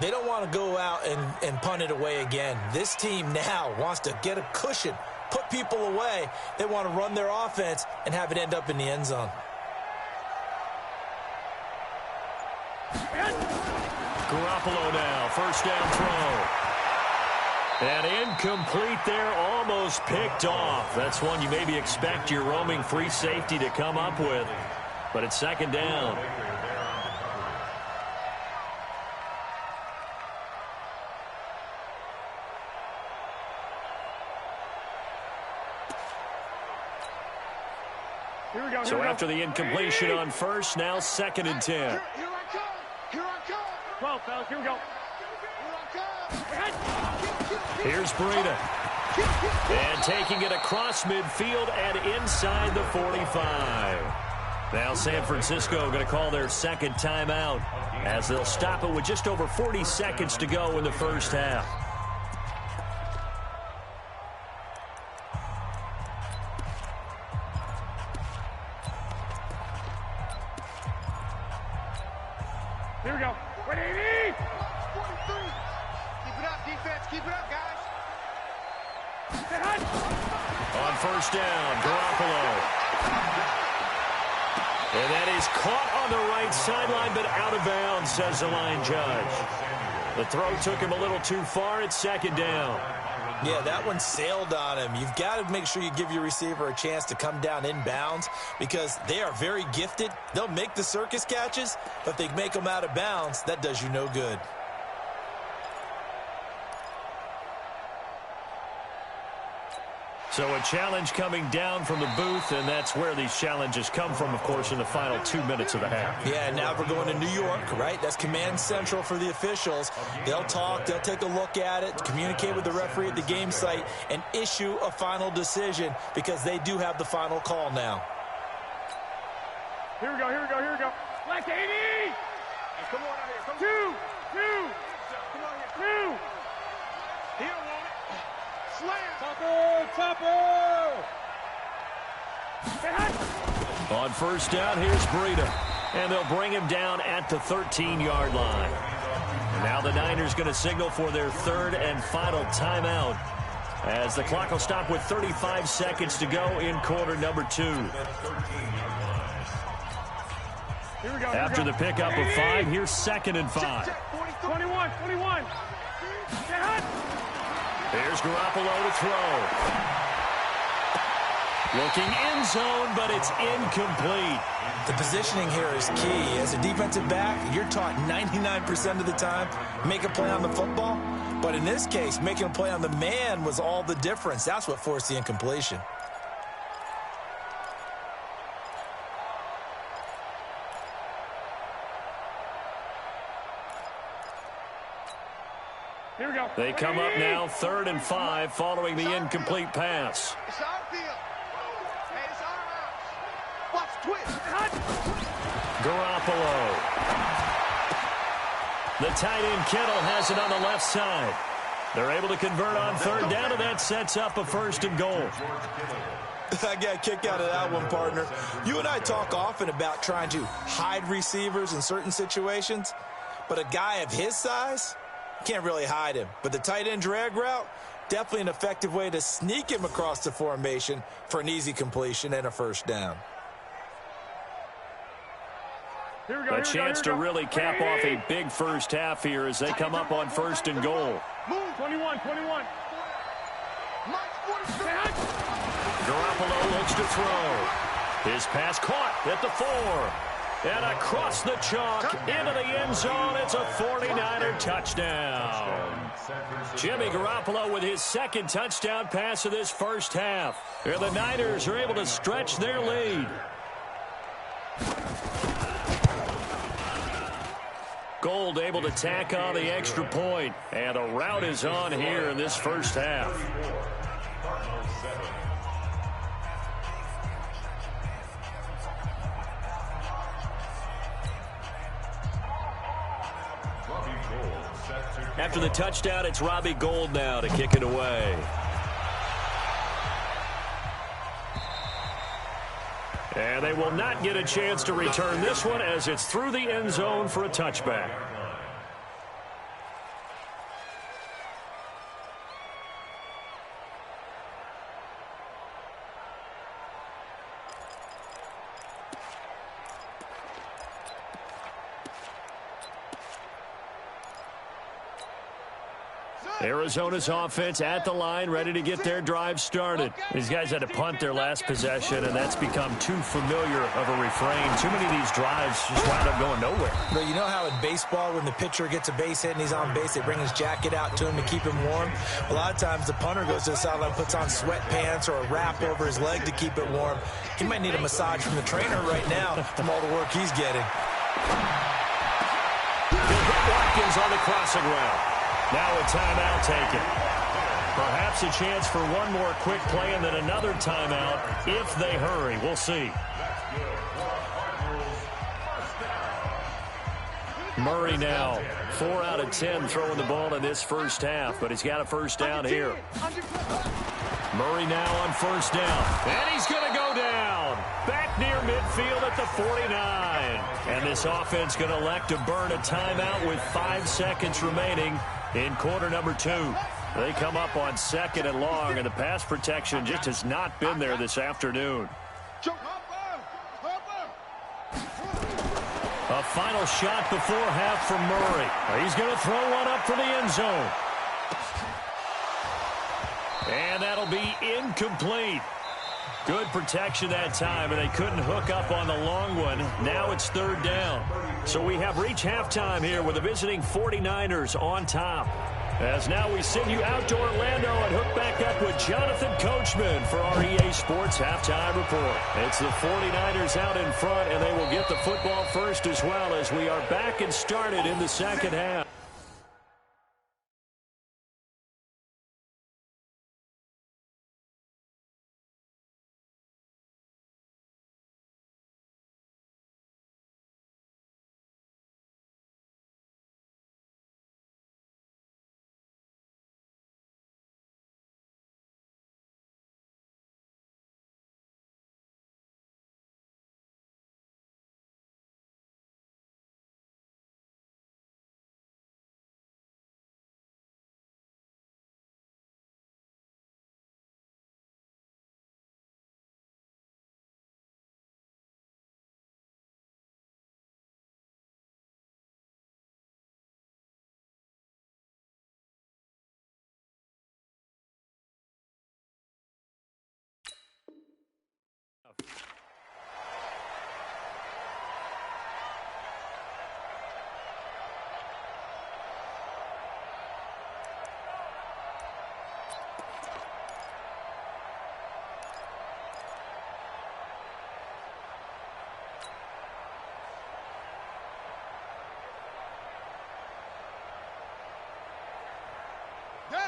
They don't want to go out and punt it away again. This team now wants to get a cushion, put people away. They want to run their offense and have it end up in the end zone. Garoppolo now, first down throw. And incomplete there, almost picked off. That's one you maybe expect your roaming free safety to come up with. But it's second down. So after the incompletion on first, now second and 10. Here I come. Here I come. 12, fellas, here we go. Here I come. Here's Breida. And taking it across midfield and inside the 45. Now San Francisco going to call their second timeout, as they'll stop it with just over 40 seconds to go in the first half. Here we go. 180. 43. Keep it up, defense. Keep it up, guys. On first down, Garoppolo. And that is caught on the right sideline, but out of bounds, says the line judge. The throw took him a little too far. It's second down. Yeah, that one sailed on him. You've got to make sure you give your receiver a chance to come down inbounds, because they are very gifted. They'll make the circus catches, but if they make them out of bounds, that does you no good. So a challenge coming down from the booth, and that's where these challenges come from, of course, in the final 2 minutes of the half. Yeah, now we're going to New York, right? That's command central for the officials. They'll talk, they'll take a look at it, communicate with the referee at the game site, and issue a final decision, because they do have the final call now. Here we go, here we go, here we go. Black 80. Hey, come on out here. Come 2. Come on here. 2. He don't want it. Slam. Topper. On first down, here's Breida. And they'll bring him down at the 13-yard line. And now the Niners going to signal for their third and final timeout, as the clock will stop with 35 seconds to go in quarter number 2. Here we go. After the pickup of 5, here's second and 5. 21. Here's Garoppolo to throw. Looking end zone, but it's incomplete. The positioning here is key. As a defensive back, you're taught 99% of the time, make a play on the football. But in this case, making a play on the man was all the difference. That's what forced the incompletion. Here we go. They come up now, 3rd and 5, following the incomplete pass. It's our field. Hey, it's our house. Watch twist. Garoppolo. The tight end Kittle has it on the left side. They're able to convert on third down, and that sets up a 1st and goal. I got a kick out of that one, partner. You and I talk often about trying to hide receivers in certain situations, but a guy of his size, can't really hide him. But the tight end drag route, definitely an effective way to sneak him across the formation for an easy completion and a 1st down. A chance to really cap off a big first half here as they come up on 1st and goal. Move. 21. Garoppolo looks to throw. His pass caught at the 4. And across the chalk, into the end zone, it's a 49er touchdown. Jimmy Garoppolo with his second touchdown pass of this first half. And the Niners are able to stretch their lead. Gold able to tack on the extra point. And a rout is on here in this first half. After the touchdown, it's Robbie Gould now to kick it away. And they will not get a chance to return this one as it's through the end zone for a touchback. Arizona's offense at the line, ready to get their drive started. These guys had to punt their last possession, and that's become too familiar of a refrain. Too many of these drives just wind up going nowhere. But you know how in baseball, when the pitcher gets a base hit and he's on base, they bring his jacket out to him to keep him warm? A lot of times the punter goes to the sideline, puts on sweatpants or a wrap over his leg to keep it warm. He might need a massage from the trainer right now from all the work he's getting. Watkins on the crossing route. Now a timeout taken. Perhaps a chance for one more quick play and then another timeout if they hurry. We'll see. Murray now, 4 out of 10 throwing the ball in this first half, but he's got a first down here. Murray now on first down. And he's going to go down. Back near midfield at the 49. And this offense going to elect to burn a timeout with 5 seconds remaining in quarter number 2. They come up on second and long, and the pass protection just has not been there this afternoon. A final shot before half from Murray. He's going to throw one up for the end zone. And that'll be incomplete. Good protection that time, and they couldn't hook up on the long one. Now it's third down. So we have reached halftime here with the visiting 49ers on top. As now we send you out to Orlando and hook back up with Jonathan Coachman for our EA Sports Halftime Report. It's the 49ers out in front, and they will get the football first as well as we are back and started in the second half.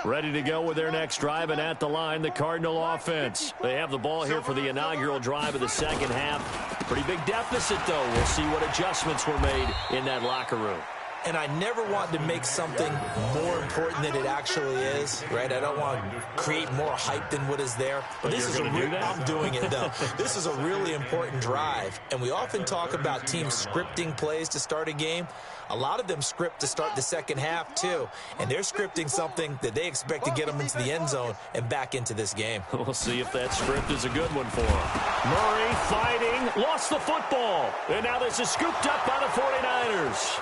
Ready to go with their next drive, and at the line, the Cardinal offense. They have the ball here for the inaugural drive of the second half. Pretty big deficit, though. We'll see what adjustments were made in that locker room. And I never want to make something more important than it actually is, right? I don't want to create more hype than what is there. But this is I'm doing it, though. This is a really important drive. And we often talk about teams scripting plays to start a game. A lot of them script to start the second half, too. And they're scripting something that they expect to get them into the end zone and back into this game. We'll see if that script is a good one for them. Murray fighting, lost the football. And now this is scooped up by the 49ers.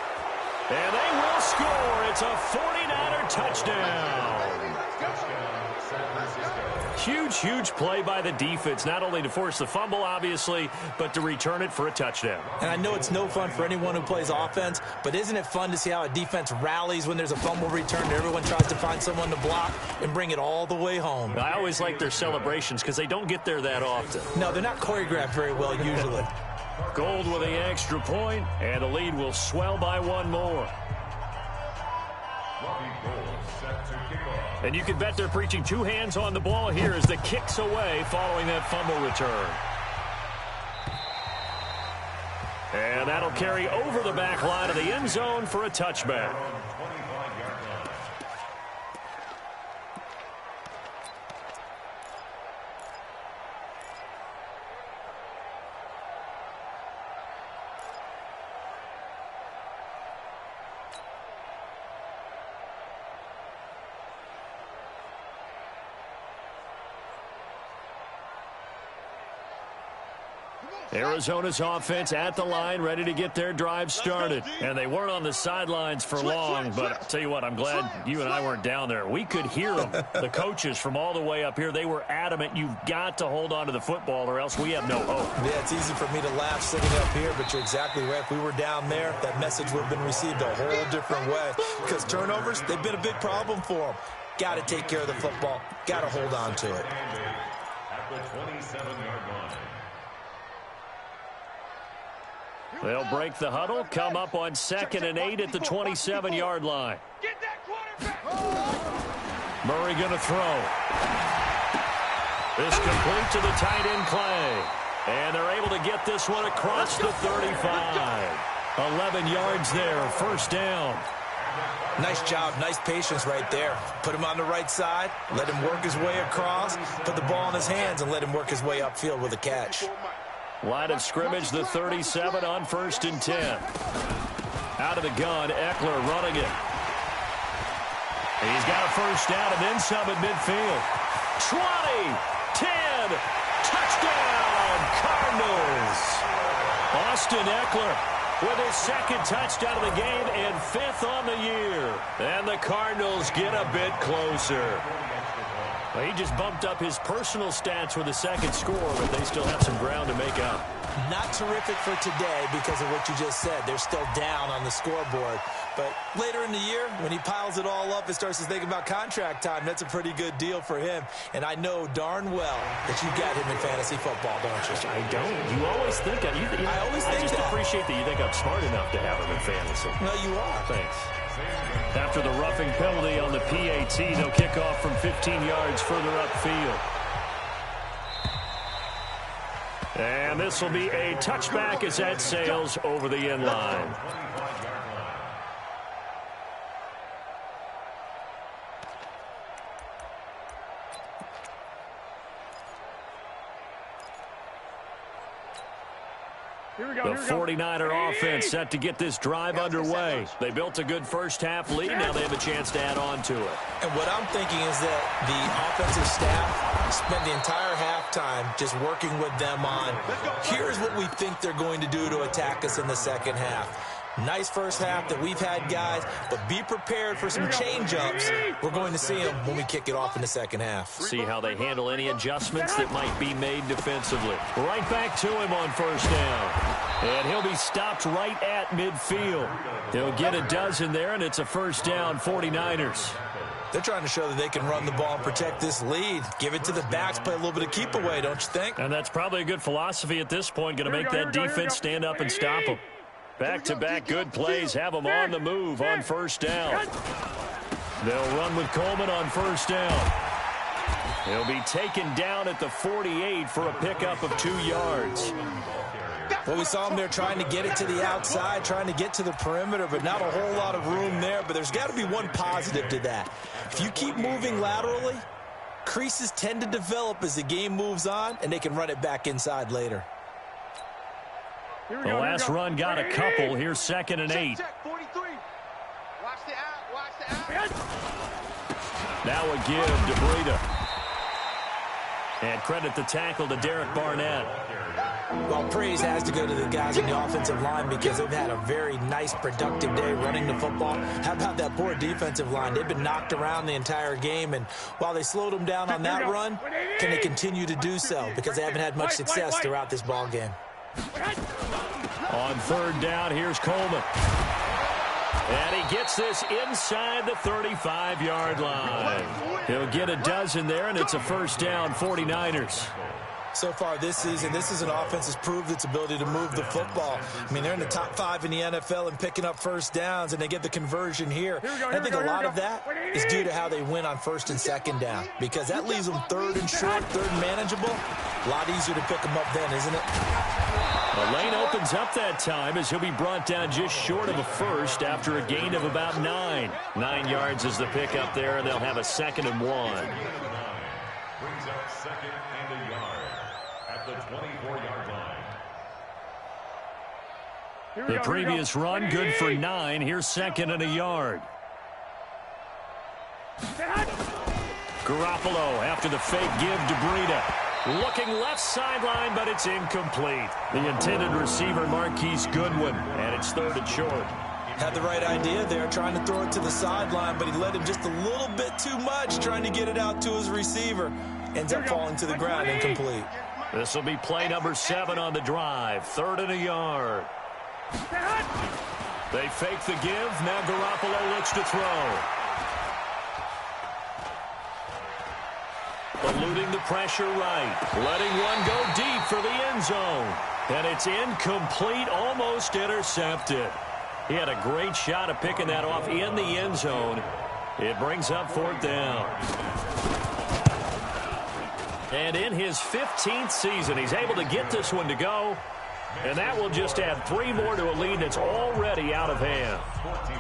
And they will score. It's a 49er touchdown. Huge play by the defense, not only to force the fumble, obviously, but to return it for a touchdown. And I know it's no fun for anyone who plays offense, but isn't it fun to see how a defense rallies when there's a fumble return and everyone tries to find someone to block and bring it all the way home? I always like their celebrations because they don't get there that often. No, they're not choreographed very well usually. Gold with the extra point, and the lead will swell by one more. And you can bet they're preaching two hands on the ball here as the kick's away following that fumble return. And that'll carry over the back line of the end zone for a touchback. Arizona's offense at the line, ready to get their drive started. And they weren't on the sidelines for long, but I'll tell you what, I'm glad you and I weren't down there. We could hear them. The coaches from all the way up here, they were adamant, you've got to hold on to the football or else we have no hope. Yeah, it's easy for me to laugh sitting up here, but you're exactly right. If we were down there, that message would have been received a whole different way. Because turnovers, they've been a big problem for them. Got to take care of the football. Got to hold on to it. At the 27-yard line. They'll break the huddle, come up on 2nd and 8 at the 27-yard line. Get that quarterback! Murray going to throw. This complete to the tight end Clay. And they're able to get this one across the 35. 11 yards there, first down. Nice job, nice patience right there. Put him on the right side, let him work his way across, put the ball in his hands, and let him work his way upfield with a catch. Line of scrimmage, the 37 on 1st and 10. Out of the gun, Eckler running it. He's got a first down and then some at midfield. 20, 10, touchdown, Cardinals. Austin Eckler with his second touchdown of the game and 5th on the year. And the Cardinals get a bit closer. Well, he just bumped up his personal stats with a second score, but they still have some ground to make up. Not terrific for today because of what you just said. They're still down on the scoreboard. But later in the year, when he piles it all up and starts to think about contract time, that's a pretty good deal for him. And I know darn well that you got him in fantasy football, don't you? I don't. You always think I just appreciate that you think I'm smart enough to have him in fantasy. Well, you are. Thanks. After the roughing penalty on the PAT, they'll kick off from 15 yards further upfield. And this will be a touchback as that sails over the end line. The 49er offense set to get this drive underway. They built a good first half lead. Now they have a chance to add on to it. And what I'm thinking is that the offensive staff spent the entire halftime just working with them on, here's what we think they're going to do to attack us in the second half. Nice first half that we've had, guys, but be prepared for some change-ups. We're going to see them when we kick it off in the second half. See how they handle any adjustments that might be made defensively. Right back to him on first down. And he'll be stopped right at midfield. He'll get a dozen there, and it's a first down, 49ers. They're trying to show that they can run the ball and protect this lead. Give it to the backs, play a little bit of keep away, don't you think? And that's probably a good philosophy at this point, going to make that defense stand up and stop them. Back-to-back good plays have them on the move on first down. They'll run with Coleman on first down. He'll be taken down at the 48 for a pickup of 2 yards. Well, we saw him there trying to get it to the outside, trying to get to the perimeter, but not a whole lot of room there. But there's got to be one positive to that. If you keep moving laterally, creases tend to develop as the game moves on, and they can run it back inside later. The last run got a couple. Here's 2nd and 8. Check, 43. Watch the out. Now a give to Breida. And credit the tackle to Derek Barnett. Well, praise has to go to the guys on the offensive line because they've had a very nice, productive day running the football. How about that poor defensive line? They've been knocked around the entire game, and while they slowed them down on that run, can they continue to do so? Because they haven't had much success throughout this ball game. On third down, here's Coleman. And he gets this inside the 35-yard line. He'll get a dozen there, and it's a first down, 49ers. So far this season, this is an offense that's proved its ability to move the football. I mean, they're in the top 5 in the NFL and picking up first downs, and they get the conversion here. And I think a lot of that is due to how they win on first and second down, because that leaves them third and short, third and manageable. A lot easier to pick them up then, isn't it? The lane opens up that time as he'll be brought down just short of a first after a gain of about 9. 9 yards is the pickup there, and they'll have a 2nd and 1. Brings up 2nd and a yard at the 24-yard line. The previous run, good for 9. Here's 2nd and a yard. Garoppolo after the fake give to Breida. Looking left sideline, but it's incomplete. The intended receiver, Marquise Goodwin, and it's 3rd and short. Had the right idea there, trying to throw it to the sideline, but he led him just a little bit too much, trying to get it out to his receiver. Ends up falling to the ground, incomplete. This will be play number 7 on the drive. 3rd and a yard. They fake the give. Now Garoppolo looks to throw. Eluding the pressure right. Letting one go deep for the end zone. And it's incomplete, almost intercepted. He had a great shot at picking that off in the end zone. It brings up 4th down. And in his 15th season, he's able to get this one to go. And that will just add 3 more to a lead that's already out of hand.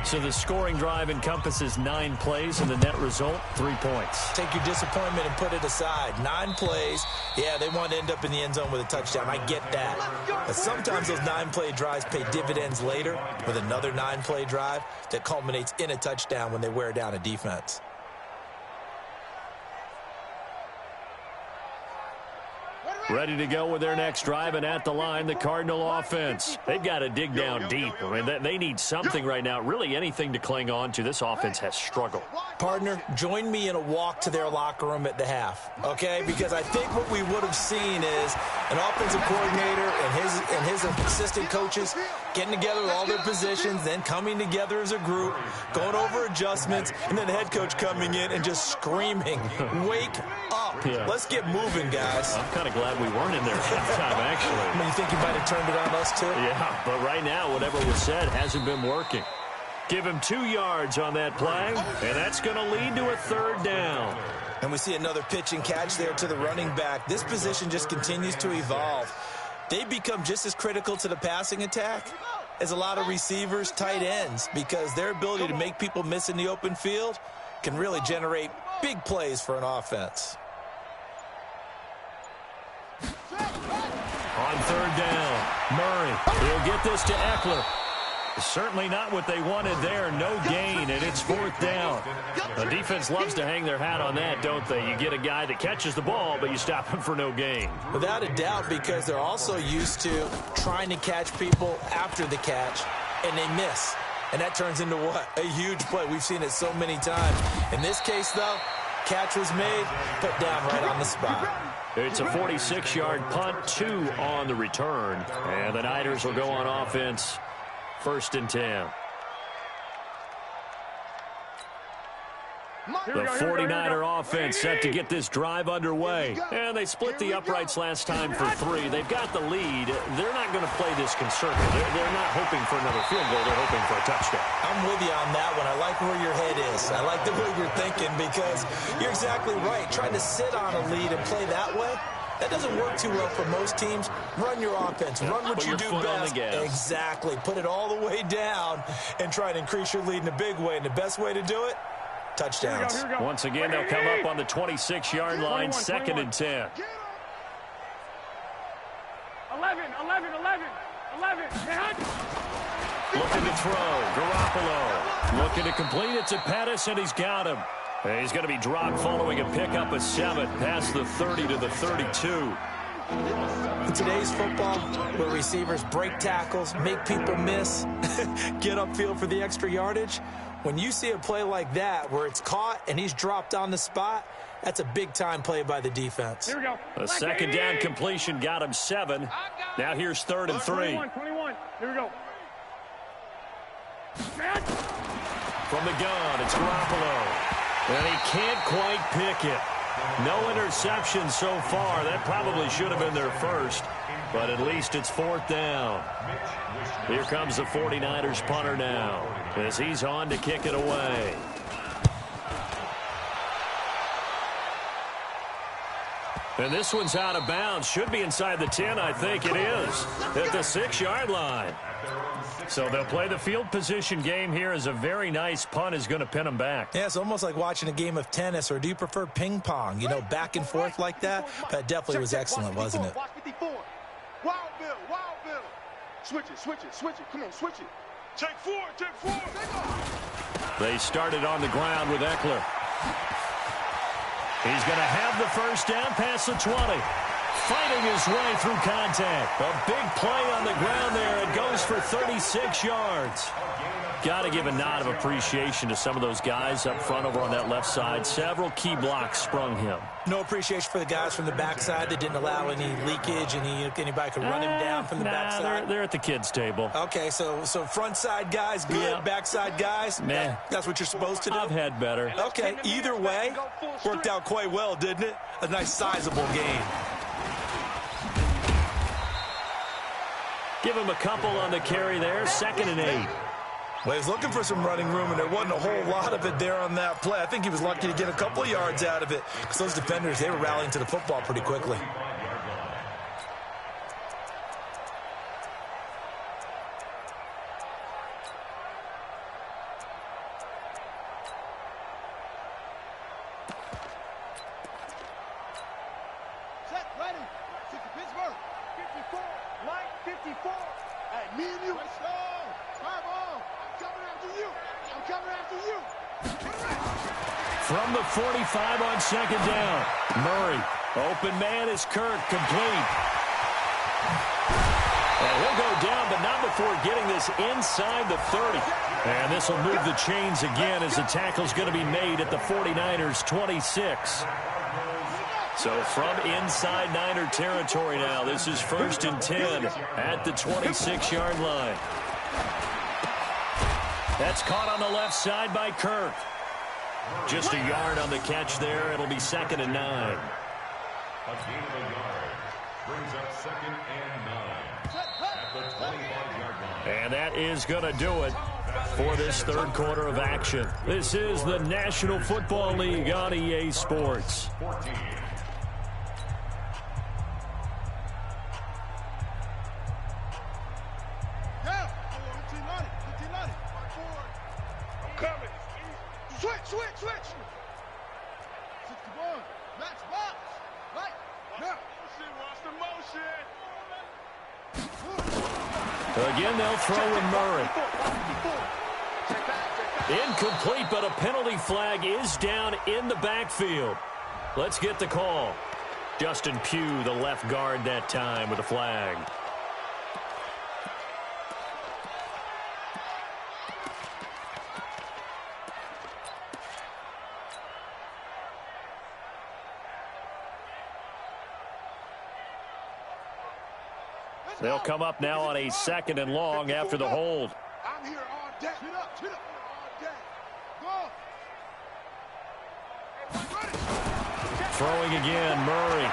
So the scoring drive encompasses 9 plays, and the net result, 3 points. Take your disappointment and put it aside. 9 plays. Yeah, they want to end up in the end zone with a touchdown. I get that. But sometimes those 9-play drives pay dividends later with another 9-play drive that culminates in a touchdown when they wear down a defense. Ready to go with their next drive, and at the line, the Cardinal offense. They've got to dig down deep. I mean, they need something right now, really anything to cling on to. This offense has struggled. Partner, join me in a walk to their locker room at the half, okay? Because I think what we would have seen is an offensive coordinator and his assistant coaches getting together with all their positions, then coming together as a group, going over adjustments, and then the head coach coming in and just screaming, wake up. Yeah. Let's get moving, guys. I'm kind of glad we weren't in there at halftime, actually. I mean, you think you might have turned it on us, too? Yeah, but right now, whatever was said hasn't been working. Give him 2 yards on that play, and that's going to lead to a 3rd down. And we see another pitch and catch there to the running back. This position just continues to evolve. They become just as critical to the passing attack as a lot of receivers, tight ends, because their ability to make people miss in the open field can really generate big plays for an offense. On 3rd down, Murray. He'll get this to Eckler. Certainly not what they wanted there. No gain, and it's 4th down. The defense loves to hang their hat on that, don't they? You get a guy that catches the ball, but you stop him for no gain. Without a doubt, because they're also used to trying to catch people after the catch, and they miss. And that turns into what? A huge play. We've seen it so many times. In this case, though, catch was made, put down right on the spot. It's a 46-yard punt, 2 on the return. And the Niners will go on offense, 1st and 10. The 49er offense set to get this drive underway. And they split the uprights last time for 3. They've got the lead. They're not going to play this conservative. They're not hoping for another field goal. They're hoping for a touchdown. I'm with you on that one. I like where your head is. I like the way you're thinking because you're exactly right. Trying to sit on a lead and play that way, that doesn't work too well for most teams. Run your offense. Run what you do best. Exactly. Put it all the way down and try to increase your lead in a big way. And the best way to do it, touchdowns. Once again, they'll come up on the 26-yard line, 2nd and 10. 11. Looking to throw. Garoppolo. Looking to complete it to Pettis, and he's got him. And he's going to be dropped following a pickup of 7 past the 30 to the 32. In today's football, where receivers break tackles, make people miss, get upfield for the extra yardage, when you see a play like that where it's caught and he's dropped on the spot, that's a big-time play by the defense. Here we go. A second down completion got him 7. Now here's 3rd and 3. 21. Here we go. From the gun, it's Garoppolo. And he can't quite pick it. No interception so far. That probably should have been their first, but at least it's 4th down. Here comes the 49ers punter now as he's on to kick it away. And this one's out of bounds. Should be inside the 10, I think it is, at the 6-yard line. So they'll play the field position game here as a very nice punt is going to pin them back. Yeah, it's almost like watching a game of tennis, or do you prefer ping pong? You know, back and forth like that? That definitely was excellent, wasn't it? Watch 54. Wild Bill. Switch it. Come on, switch it. Take 4. They started on the ground with Eckler. He's going to have the first down past the 20. Fighting his way through contact. A big play on the ground there. It goes for 36 yards. Got to give a nod of appreciation to some of those guys up front over on that left side. Several key blocks sprung him. No appreciation for the guys from the backside that didn't allow any leakage, and anybody could run him down from the backside. They're at the kids' table. Okay, so front side guys good, backside guys, man, that's what you're supposed to do? I've had better. Okay, either way, worked out quite well, didn't it? A nice sizable game. Give him a couple on the carry there. 2nd and 8. Well, he was looking for some running room, and there wasn't a whole lot of it there on that play. I think he was lucky to get a couple of yards out of it, because those defenders, they were rallying to the football pretty quickly. Set, ready. 60 Pittsburgh. 54. Light 54. Hey, me and you. Let's go. Five on. I'm coming after you. From the 45 on 2nd down. Murray. Open man is Kirk. Complete. And he'll go down, but not before getting this inside the 30. And this will move the chains again as the tackle's going to be made at the 49ers' 26. So from inside Niner territory now, this is 1st and 10 at the 26-yard line. That's caught on the left side by Kirk. Just a yard on the catch there. It'll be 2nd and 9. A gain of a yard brings up 2nd and 9 at the 25-yard line. And that is going to do it for this 3rd quarter of action. This is the National Football League on EA Sports. 14. Switch. 61. Max box. Right. Now. Watch the motion. Again, they'll throw in Murray. Incomplete, but a penalty flag is down in the backfield. Let's get the call. Justin Pugh, the left guard that time with a flag. They'll come up now on a 2nd and long after the hold. I'm here all day. Get up all day. Go. Throwing again, Murray.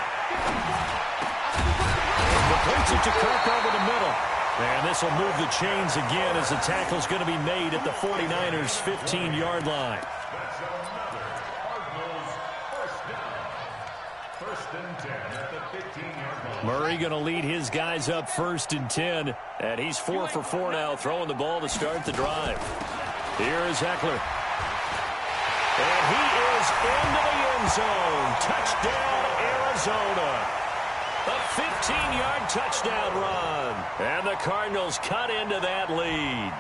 Completes it to Kirk over the middle. And this will move the chains again as the tackle's going to be made at the 49ers' 15-yard line. Murray going to lead his guys up 1st and 10. And he's 4 for 4 now, throwing the ball to start the drive. Here is Eckler. And he is into the end zone. Touchdown, Arizona. A 15-yard touchdown run. And the Cardinals cut into that lead.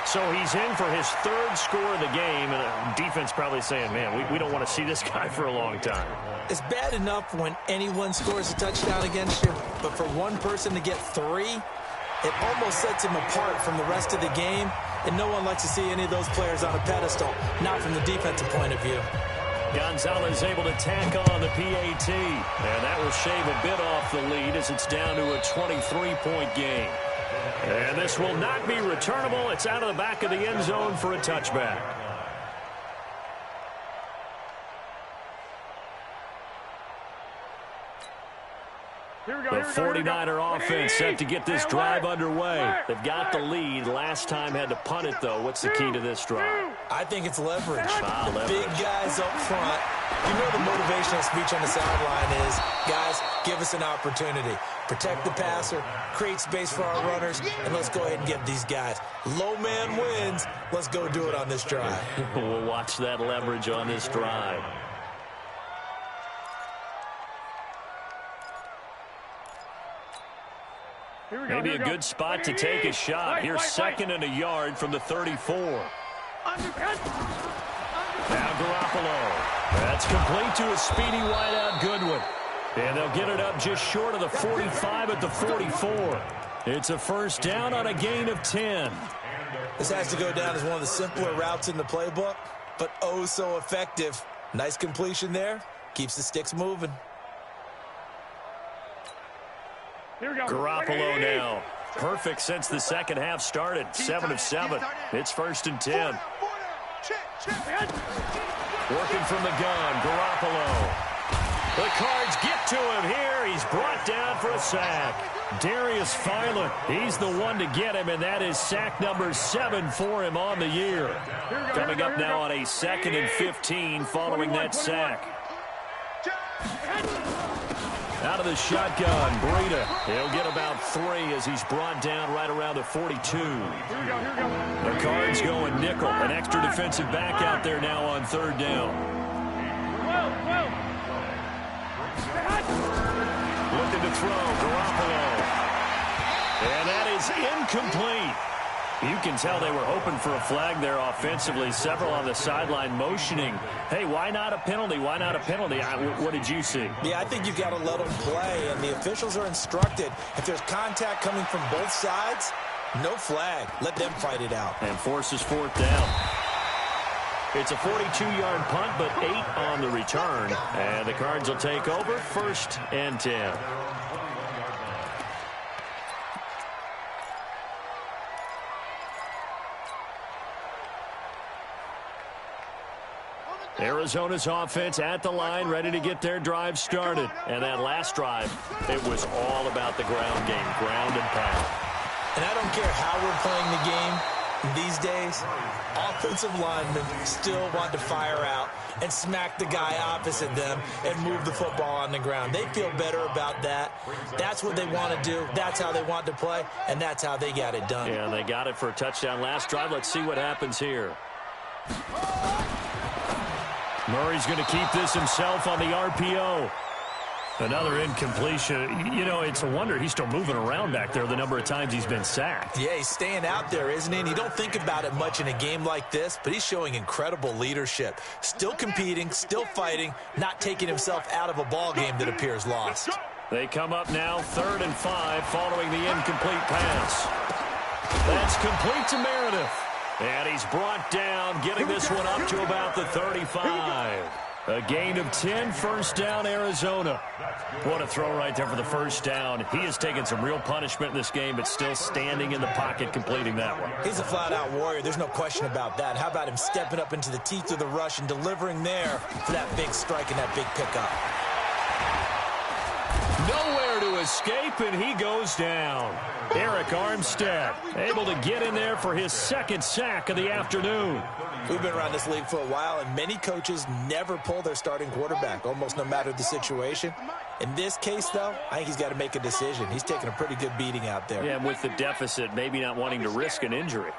So he's in for his third score of the game, and the defense probably saying, man, we don't want to see this guy for a long time. It's bad enough when anyone scores a touchdown against you, but for one person to get 3, it almost sets him apart from the rest of the game, and no one likes to see any of those players on a pedestal, not from the defensive point of view. Gonzalez able to tack on the PAT, and that will shave a bit off the lead as it's down to a 23-point game. And this will not be returnable. It's out of the back of the end zone for a touchback. The 49er offense set to get this drive underway. They've got the lead. Last time had to punt it, though. What's the key to this drive? I think it's leverage. Leverage. Big guys up front. You know the motivational speech on the sideline is, guys, give us an opportunity. Protect the passer, create space for our runners, and let's go ahead and get these guys. Low man wins. Let's go do it on this drive. We'll watch that leverage on this drive. Maybe a good spot to take a shot. Here's 2nd and a yard from the 34. Now Garoppolo. That's complete to a speedy wideout Goodwin. And they'll get it up just short of the 45 at the 44. It's a first down on a gain of 10. This has to go down as one of the simpler routes in the playbook, but oh so effective. Nice completion there. Keeps the sticks moving. Garoppolo now. Perfect since the second half started. 7 of 7. It's 1st and 10. Working from the gun, Garoppolo. The Cards get to him here. He's brought down for a sack. Darius Philon, he's the one to get him, and that is sack number 7 for him on the year. Coming up now on a 2nd and 15 following that sack. Out of the shotgun, Breida. He'll get about 3 as he's brought down right around the 42. The Cards going nickel. An extra defensive back out there now on 3rd down. Looking to throw, Garoppolo. And that is incomplete. You can tell they were hoping for a flag there offensively. Several on the sideline motioning. Hey, why not a penalty? Why not a penalty? What did you see? Yeah, I think you've got to let them play, and the officials are instructed. If there's contact coming from both sides, no flag. Let them fight it out. And forces 4th down. It's a 42-yard punt, but 8 on the return. And the Cards will take over 1st and 10. Arizona's offense at the line, ready to get their drive started. And that last drive, it was all about the ground game, ground and pound. And I don't care how we're playing the game these days, offensive linemen still want to fire out and smack the guy opposite them and move the football on the ground. They feel better about that. That's what they want to do. That's how they want to play, and that's how they got it done. Yeah, they got it for a touchdown last drive. Let's see what happens here. Murray's going to keep this himself on the RPO. Another incompletion. You know, it's a wonder he's still moving around back there the number of times he's been sacked. Yeah, he's staying out there, isn't he? And you don't think about it much in a game like this, but he's showing incredible leadership. Still competing, still fighting, not taking himself out of a ball game that appears lost. They come up now 3rd and 5 following the incomplete pass. That's complete to Meredith. And he's brought down, getting this one up to about the 35. A gain of 10, 1st down, Arizona. What a throw right there for the 1st down. He has taken some real punishment in this game, but still standing in the pocket, completing that one. He's a flat-out warrior. There's no question about that. How about him stepping up into the teeth of the rush and delivering there for that big strike and that big pickup? Nowhere to escape, and he goes down. Eric Armstead able to get in there for his 2nd sack of the afternoon. We've been around this league for a while, and many coaches never pull their starting quarterback, almost no matter the situation. In this case, though, I think he's got to make a decision. He's taking a pretty good beating out there. Yeah, with the deficit, maybe not wanting to risk an injury.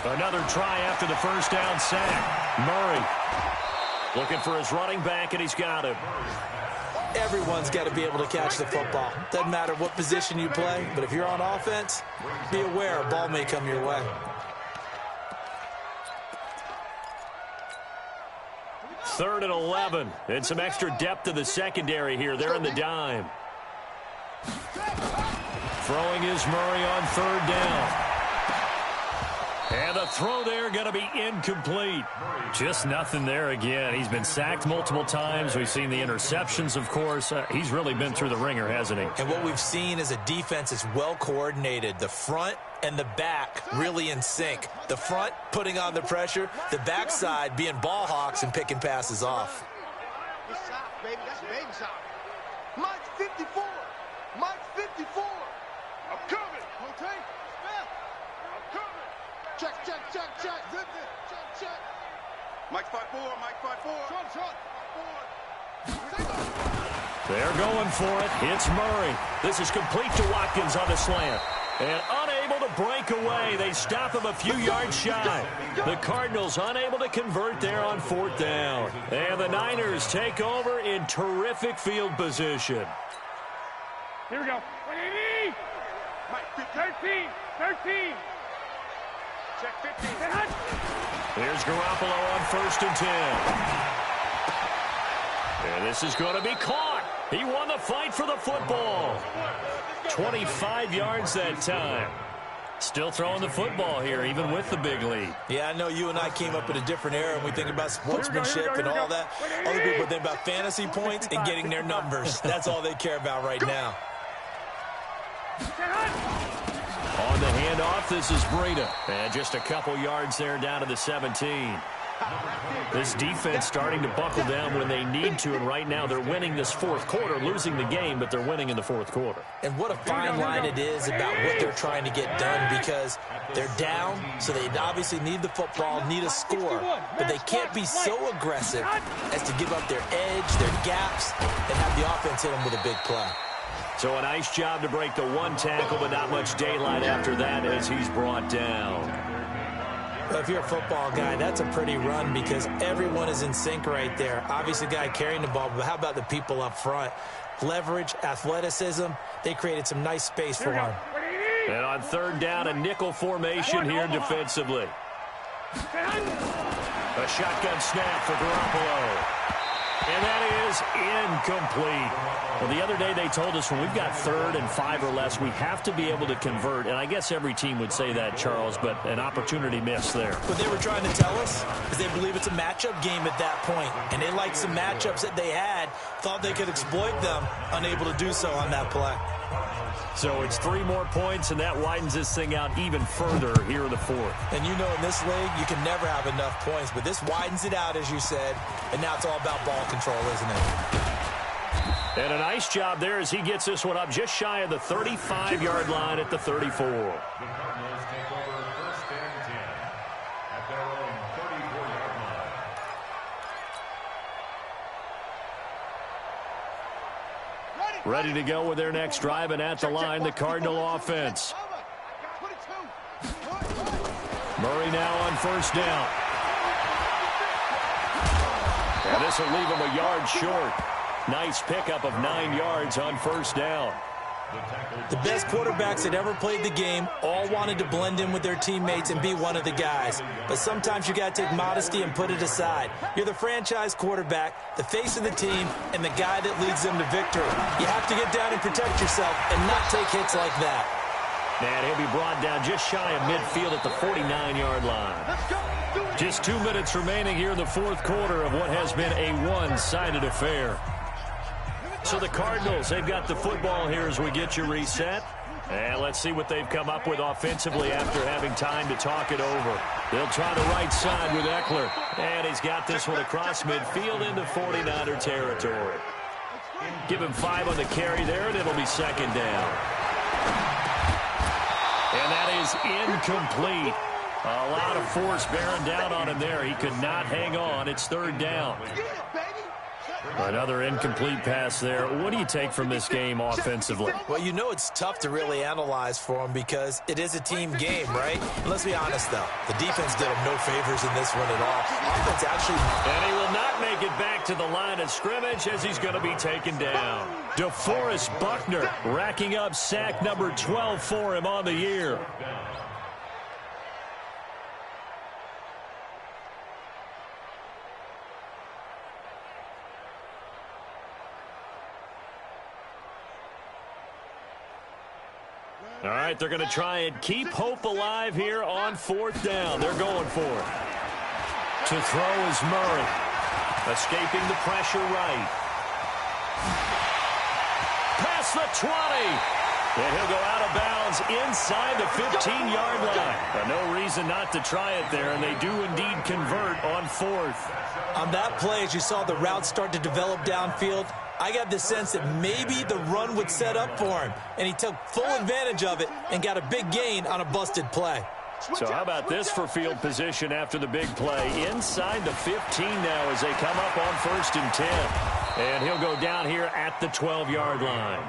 Another try after the 1st down sack. Murray looking for his running back, and he's got him. everyone's got to be able to catch the football. Doesn't matter what position you play, but if you're on offense, be aware a ball may come your way. Third and 11. And some extra depth to the secondary here. They're in the dime. Throwing is Murray on third down. And the throw there going to be incomplete. Just nothing there again. He's been sacked multiple times. We've seen the interceptions, of course. He's really been through the ringer, hasn't he? And what we've seen is a defense that's well coordinated. The front and the back really in sync. The front putting on the pressure. The backside being ball hawks and picking passes off. Good shot, baby. That's a baby shot. Mike 54. Mike 54. I'm coming. Okay. I'm coming. Check. Zip it. Check. Mike 5-4. Mike 5-4. Short. They're going for it. It's Murray. This is complete to Watkins on the slant. And unable to break away. They stop him a few yards shy. The Cardinals unable to convert there on fourth down. And the Niners take over in terrific field position. Here we go. 13. Check 15. Here's Garoppolo on first and 10. And this is going to be caught. He won the fight for the football. 25 yards that time. Still throwing the football here, even with the big lead. Yeah, I know you and I came up in a different era when we think about sportsmanship and all that. Other people think about fantasy points and getting their numbers. That's all they care about right now. On the handoff, this is Breida. And just a couple yards there down to the 17. This defense starting to buckle down when they need to, and right now they're winning this fourth quarter, losing the game, but they're winning in the fourth quarter. And what a fine line it is about what they're trying to get done, because they're down, so they obviously need the football, need a score, but they can't be so aggressive as to give up their edge, their gaps, and have the offense hit them with a big play. So a nice job to break the one tackle, but not much daylight after that as he's brought down. Well, if you're a football guy, that's a pretty run because everyone is in sync right there. Obviously, the guy carrying the ball, but how about the people up front? Leverage, athleticism, they created some nice space for him. And on third down, a nickel formation here defensively. A shotgun snap for Garoppolo. And that is incomplete. Well, the other day they told us when we've got 3rd and 5 or less, we have to be able to convert. And I guess every team would say that, Charles, but an opportunity missed there. What they were trying to tell us is they believe it's a matchup game at that point. And they liked some matchups that they had, thought they could exploit them, unable to do so on that play. So it's 3 more points, and that widens this thing out even further here in the fourth. And you know in this league, you can never have enough points, but this widens it out, as you said, and now it's all about ball control, isn't it? And a nice job there as he gets this one up just shy of the 35-yard line at the 34. The Cardinals take over first and 10 at their own 34-yard line. Ready to go with their next drive, and at the line, the Cardinal offense. Murray now on first down. And this will leave him a yard short. Nice pickup of 9 yards on first down. The best quarterbacks that ever played the game all wanted to blend in with their teammates and be one of the guys. But sometimes you got to take modesty and put it aside. You're the franchise quarterback, the face of the team, and the guy that leads them to victory. You have to get down and protect yourself and not take hits like that. And he'll be brought down just shy of midfield at the 49-yard line. Just 2 minutes remaining here in the fourth quarter of what has been a one-sided affair. So the Cardinals, they've got the football here as we get you reset. And let's see what they've come up with offensively after having time to talk it over. They'll try the right side with Eckler. And he's got this one across midfield into 49er territory. Give him 5 on the carry there, and it'll be second down. And that is incomplete. A lot of force bearing down on him there. He could not hang on. It's third down. Another incomplete pass there. What do you take from this game offensively? Well, you know it's tough to really analyze for them because it is a team game, right? Let's be honest, though. The defense did them no favors in this one at all. Offense actually... And he will not make it back to the line of scrimmage as he's going to be taken down. DeForest Buckner racking up sack number 12 for him on the year. All right, they're going to try and keep hope alive here on 4th down. They're going for it. To throw is Murray. Escaping the pressure right. Past the 20. And he'll go out of bounds inside the 15-yard line. No reason not to try it there, and they do indeed convert on 4th. On that play, as you saw the route start to develop downfield, I got the sense that maybe the run would set up for him, and he took full advantage of it and got a big gain on a busted play. So how about this for field position after the big play? Inside the 15 now as they come up on 1st and 10. And he'll go down here at the 12-yard line.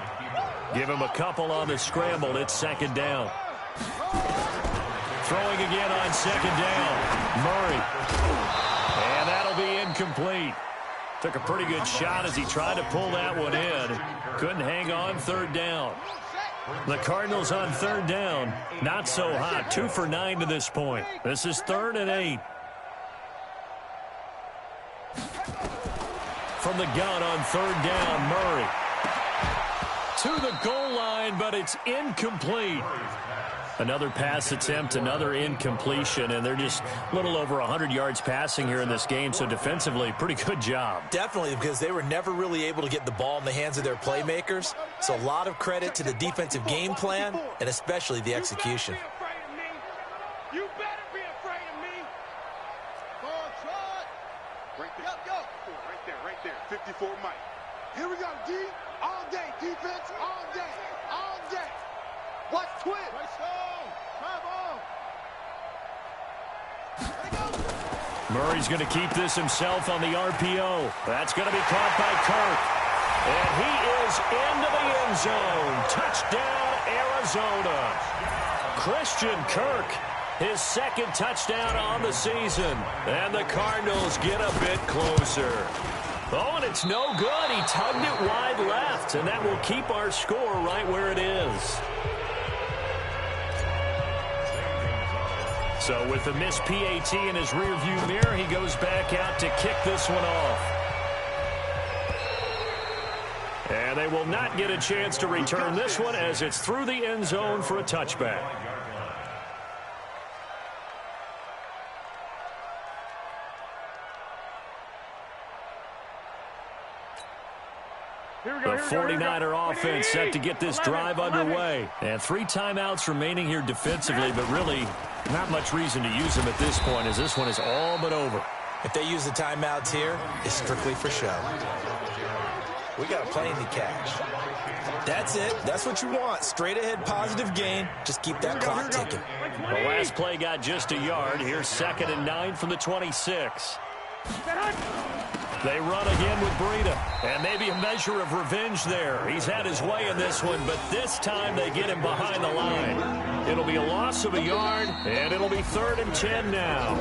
Give him a couple on the scramble. It's 2nd down. Throwing again on 2nd down. Murray. And that'll be incomplete. Took a pretty good shot as he tried to pull that one in. Couldn't hang on 3rd down. The Cardinals on 3rd down. Not so hot. 2 for 9 to this point. This is 3rd and 8. From the gun on 3rd down, Murray. To the goal line, but it's incomplete. Another pass attempt, another incompletion, and they're just a little over 100 yards passing here in this game, so defensively, pretty good job. Definitely, because they were never really able to get the ball in the hands of their playmakers, so a lot of credit to the defensive game plan and especially the execution. You better be afraid of me. Right there. 54 Mike. Here we go, D. All day, defense, all day. Watch twin. Murray's going to keep this himself on the RPO. That's going to be caught by Kirk. And he is into the end zone. Touchdown, Arizona. Christian Kirk, his 2nd touchdown on the season. And the Cardinals get a bit closer. Oh, and it's no good. He tugged it wide left, and that will keep our score right where it is. So with the missed PAT in his rearview mirror, he goes back out to kick this one off. And they will not get a chance to return this one as it's through the end zone for a touchback. The 49er offense set to get this drive underway. And 3 timeouts remaining here defensively, but really not much reason to use them at this point as this one is all but over. If they use the timeouts here, it's strictly for show. We got a plane to catch. That's it. That's what you want. Straight ahead positive gain. Just keep that clock ticking. The last play got just a yard. Here's 2nd and 9 from the 26. They run again with Breida, and maybe a measure of revenge there. He's had his way in this one, but this time they get him behind the line. It'll be a loss of a yard, and it'll be 3rd and 10 now.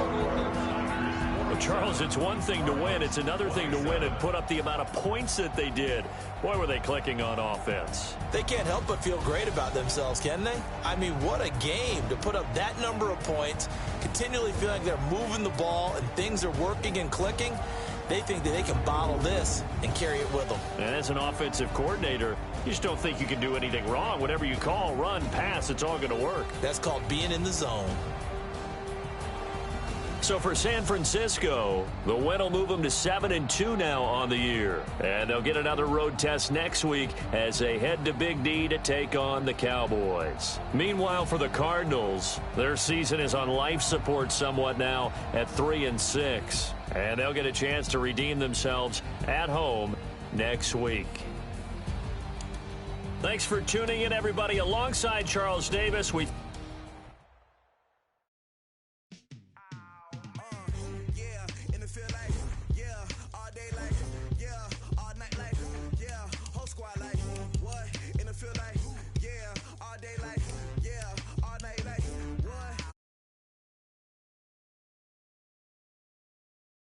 Well, Charles, it's one thing to win. It's another thing to win and put up the amount of points that they did. Boy, were they clicking on offense. They can't help but feel great about themselves, can they? I mean, what a game to put up that number of points, continually feeling like they're moving the ball and things are working and clicking. They think that they can bottle this and carry it with them. And as an offensive coordinator, you just don't think you can do anything wrong. Whatever you call, run, pass, it's all going to work. That's called being in the zone. So for San Francisco, the win will move them to 7-2 now on the year. And they'll get another road test next week as they head to Big D to take on the Cowboys. Meanwhile, for the Cardinals, their season is on life support somewhat now at 3-6. And they'll get a chance to redeem themselves at home next week. Thanks for tuning in, everybody. Alongside Charles Davis, we